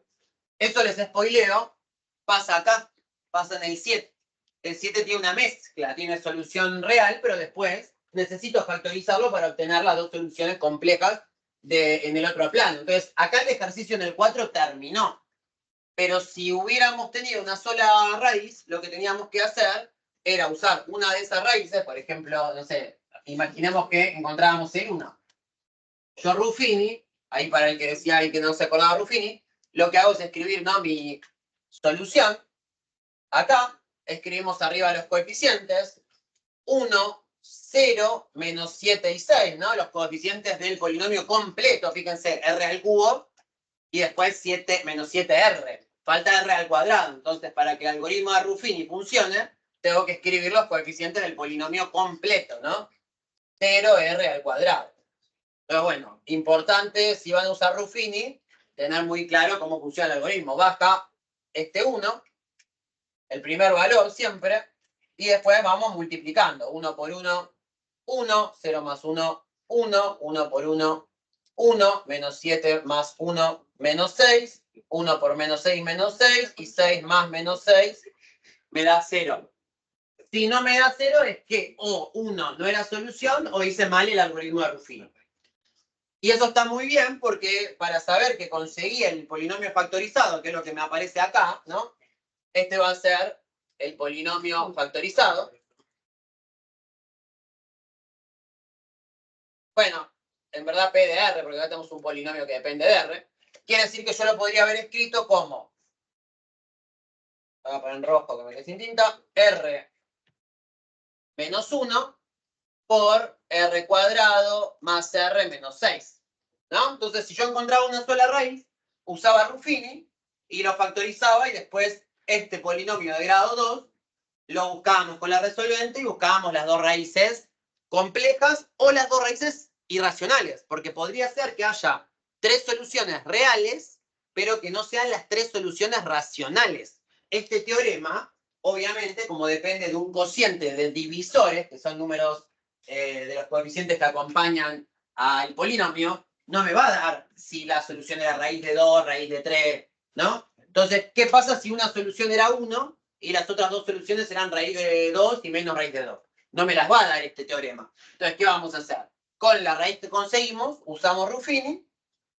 Eso les spoileo, pasa acá, pasa en el 7. El 7 tiene una mezcla, tiene solución real, pero después necesito factorizarlo para obtener las 2 soluciones complejas en el otro plano. Entonces, acá el ejercicio en el 4 terminó. Pero si hubiéramos tenido una sola raíz, lo que teníamos que hacer era usar una de esas raíces, por ejemplo, no sé, imaginemos que encontrábamos el 1. Yo Ruffini, ahí para el que decía y que no se acordaba Ruffini, lo que hago es escribir, ¿no?, mi solución. Acá escribimos arriba los coeficientes, 1, 0, menos 7 y 6, ¿no? Los coeficientes del polinomio completo, fíjense, r al cubo, y después 7 menos 7r. Falta r al cuadrado. Entonces, para que el algoritmo de Ruffini funcione, tengo que escribir los coeficientes del polinomio completo, ¿no? 0r al cuadrado. Pero bueno, importante, si van a usar Ruffini, tener muy claro cómo funciona el algoritmo. Baja este 1, el primer valor siempre, y después vamos multiplicando. 1 por 1, 1, 0 más 1, 1, 1 por 1, 1, menos 7 más 1, menos 6, 1 por menos 6, menos 6, y 6 más menos 6 me da 0. Si no me da 0 es que o 1 no era solución o hice mal el algoritmo de Ruffini. Y eso está muy bien porque para saber que conseguí el polinomio factorizado, que es lo que me aparece acá, ¿no? Este va a ser el polinomio factorizado. Bueno, en verdad P de R, porque acá tenemos un polinomio que depende de R. Quiere decir que yo lo podría haber escrito como, voy a poner en rojo que me quede sin tinta, R menos 1 por R cuadrado más R menos 6. ¿No? Entonces, si yo encontraba una sola raíz, usaba Ruffini y lo factorizaba y después este polinomio de grado 2 lo buscábamos con la resolvente y buscábamos las 2 raíces complejas o las 2 raíces irracionales, porque podría ser que haya 3 soluciones reales, pero que no sean las 3 soluciones racionales. Este teorema, obviamente, como depende de un cociente de divisores, que son números de los coeficientes que acompañan al polinomio, no me va a dar si la solución era raíz de 2, raíz de 3, ¿no? Entonces, ¿qué pasa si una solución era 1 y las otras 2 soluciones eran raíz de 2 y menos raíz de 2? No me las va a dar este teorema. Entonces, ¿qué vamos a hacer? Con la raíz que conseguimos, usamos Ruffini,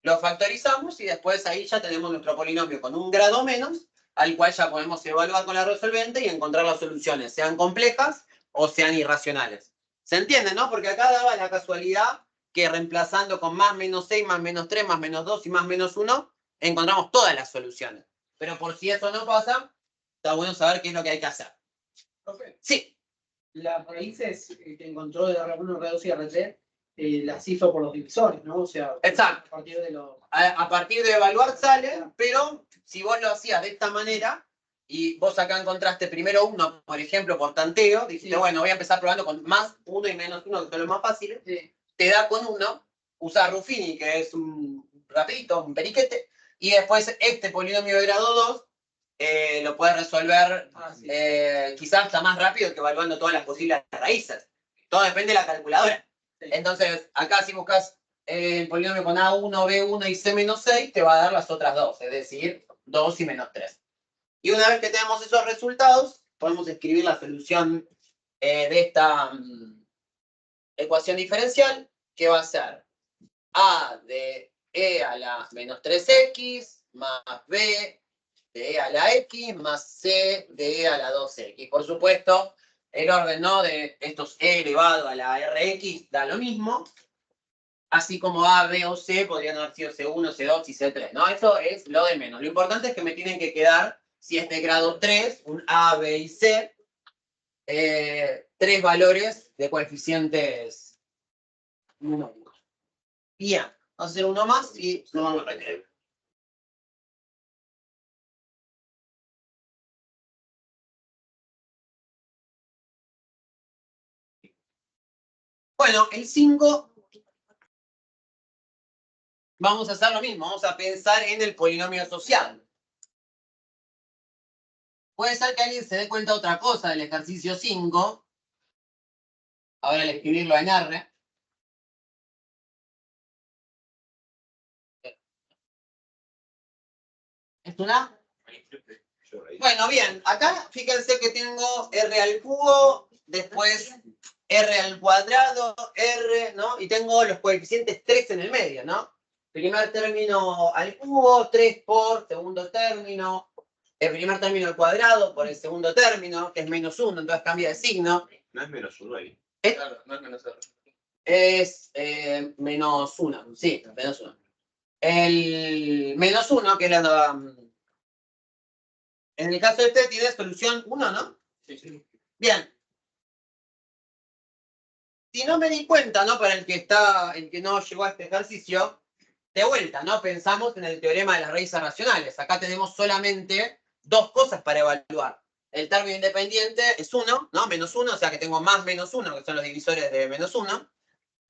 lo factorizamos y después ahí ya tenemos nuestro polinomio con un grado menos, al cual ya podemos evaluar con la resolvente y encontrar las soluciones, sean complejas o sean irracionales. ¿Se entiende, no? Porque acá daba la casualidad que reemplazando con más menos 6, más menos 3, más menos 2 y más menos 1, encontramos todas las soluciones. Pero por si eso no pasa, está bueno saber qué es lo que hay que hacer. Profe, Sí. las raíces que encontró de R1, R2 y R3 las hizo por los divisores, ¿no? O sea, Exacto. a partir de los... A partir de evaluar sale, pero si vos lo hacías de esta manera y vos acá encontraste primero 1, por ejemplo, por tanteo, dijiste, Sí. bueno, voy a empezar probando con más 1 y menos 1, que son los más fáciles. Sí. Te da con 1, usa Ruffini, que es un rapidito, un periquete, y después este polinomio de grado 2 lo puedes resolver quizás hasta más rápido que evaluando todas las posibles raíces. Todo depende de la calculadora. Entonces, acá si buscas el polinomio con A1, B1 y C menos 6, te va a dar las otras dos, es decir, 2 y menos 3. Y una vez que tenemos esos resultados, podemos escribir la solución de esta ecuación diferencial, que va a ser A de E a la menos 3x más B de E a la x más C de E a la 2x. Por supuesto, el orden, ¿no?, de estos E elevado a la Rx da lo mismo, así como A, B o C podrían haber sido C1, C2 y C3, ¿no? Eso es lo de menos. Lo importante es que me tienen que quedar, si es de grado 3, un A, B y C, 3 valores de coeficientes numéricos. Bien, vamos a hacer uno más y lo vamos a requerir. Bueno, el 5, vamos a hacer lo mismo, vamos a pensar en el polinomio asociado. Puede ser que alguien se dé cuenta de otra cosa del ejercicio 5. Ahora al escribirlo en R. ¿Es una? Bueno, bien, acá fíjense que tengo R al cubo, después R al cuadrado, R, ¿no? Y tengo los coeficientes 3 en el medio, ¿no? Primer término al cubo, 3 por segundo término, el primer término al cuadrado por el segundo término, que es menos 1, entonces cambia de signo. No es menos 1 ahí. Claro, no es menos R. Es menos 1, sí, menos 1. El menos 1, que es la... En el caso de este tiene solución 1, ¿no? Sí. Bien. Si no me di cuenta, ¿no? Para el que no llegó a este ejercicio, de vuelta, ¿no? Pensamos en el teorema de las raíces racionales. Acá tenemos solamente dos cosas para evaluar. El término independiente es 1, ¿no? Menos 1, o sea que tengo más menos 1, que son los divisores de menos 1.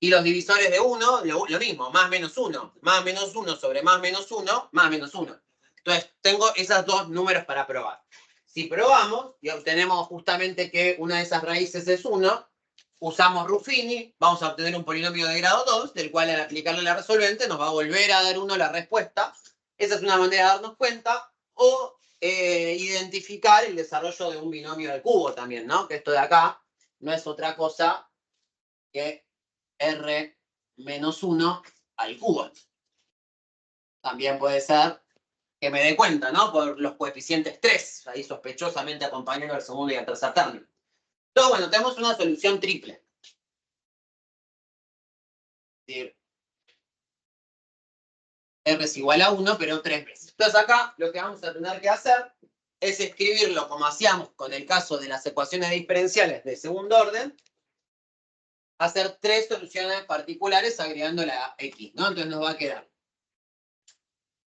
Y los divisores de 1, lo mismo, más menos 1. Más menos 1 sobre más menos 1, más menos 1. Entonces, tengo esos dos números para probar. Si probamos y obtenemos justamente que una de esas raíces es 1, usamos Ruffini, vamos a obtener un polinomio de grado 2, del cual al aplicarle la resolvente nos va a volver a dar 1 la respuesta. Esa es una manera de darnos cuenta. O identificar el desarrollo de un binomio del cubo también, ¿no? Que esto de acá no es otra cosa que R menos 1 al cubo. También puede ser que me dé cuenta, ¿no? Por los coeficientes 3, ahí sospechosamente acompañando al segundo y al tercer término. Entonces, bueno, tenemos una solución triple. Es decir, R es igual a 1, pero 3 veces. Entonces acá lo que vamos a tener que hacer es escribirlo como hacíamos con el caso de las ecuaciones diferenciales de segundo orden, hacer 3 soluciones particulares agregando la X, ¿no? Entonces nos va a quedar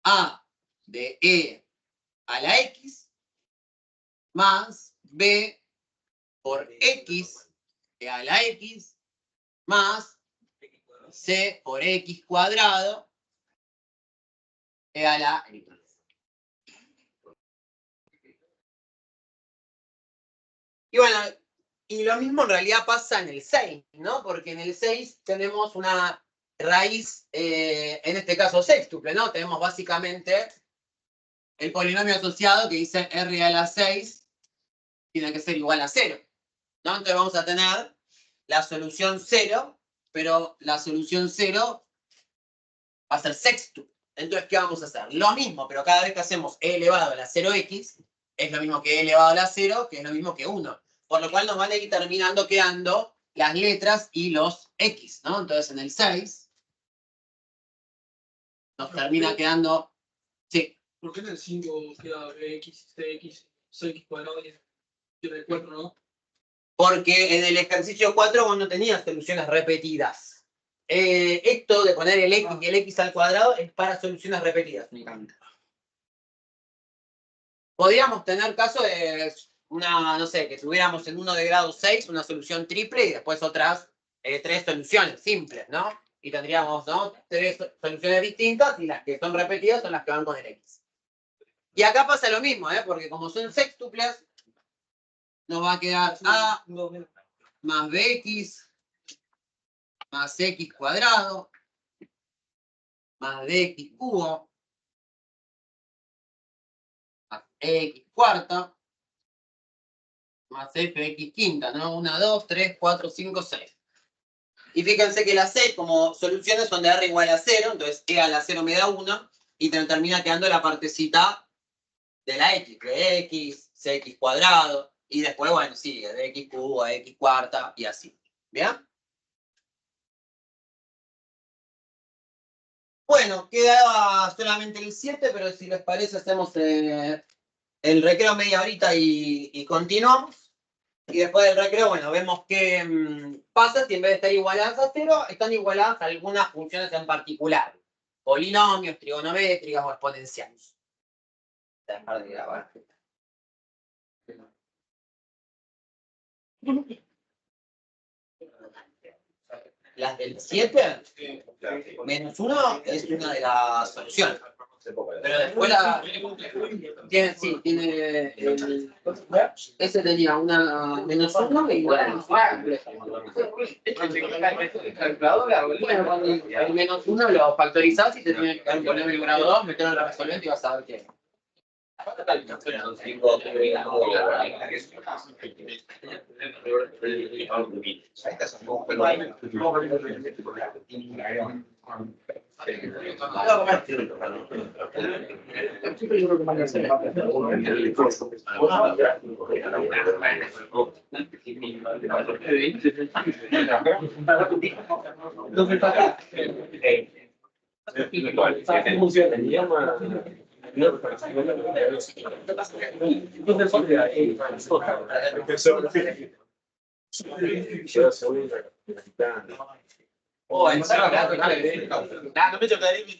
A de E a la X más B por X e a la X más C por X cuadrado e a la X. Y bueno, y lo mismo en realidad pasa en el 6, ¿no? Porque en el 6 tenemos una raíz, en este caso sextuple, ¿no? Tenemos básicamente el polinomio asociado que dice R a la 6 tiene que ser igual a 0, ¿no? Entonces vamos a tener la solución 0, pero la solución 0 va a ser sextuple. Entonces, ¿qué vamos a hacer? Lo mismo, pero cada vez que hacemos e elevado a la 0x, es lo mismo que e elevado a la 0, que es lo mismo que 1. Por lo cual nos van a ir terminando quedando las letras y los x, ¿no? Entonces, en el 6 nos termina quedando... Sí. ¿Por qué en el 5 queda bx, cx, 6x cuadrado y en el 4 no? Porque en el ejercicio 4 vos no tenías soluciones repetidas. Esto de poner el x y el x al cuadrado es para soluciones repetidas únicamente. Podríamos tener caso de una, no sé, que tuviéramos en uno de grado 6 una solución triple y después otras 3 soluciones simples, ¿no? Y tendríamos, ¿no?, 3 soluciones distintas y las que son repetidas son las que van con el x. Y acá pasa lo mismo, porque como son sextuples, nos va a quedar A más bx más x cuadrado más dx cubo más x cuarta más fx quinta, ¿no? 1, 2, 3, 4, 5, 6. Y fíjense que las 6 como soluciones son de r igual a 0, entonces e a la 0 me da 1 y te termina quedando la partecita de la x, de x, cx cuadrado, y después, bueno, sigue de x cubo a x cuarta y así. ¿Bien? Bueno, quedaba solamente el 7, pero si les parece hacemos el recreo media horita y continuamos. Y después del recreo, bueno, vemos qué pasa si en vez de estar igualadas a 0, están igualadas a algunas funciones en particular. Polinomios, trigonométricas o exponenciales. Dejar de grabar. Las del 7, menos 1 es una de las soluciones. Pero después tiene, sí, tiene ese tenía una menos 1 y bueno, el menos 1 lo factorizás y te tiene que poner el grado 2, meterlo en la resolvente y vas a ver qué. Oh, en serio, no me chocaré mi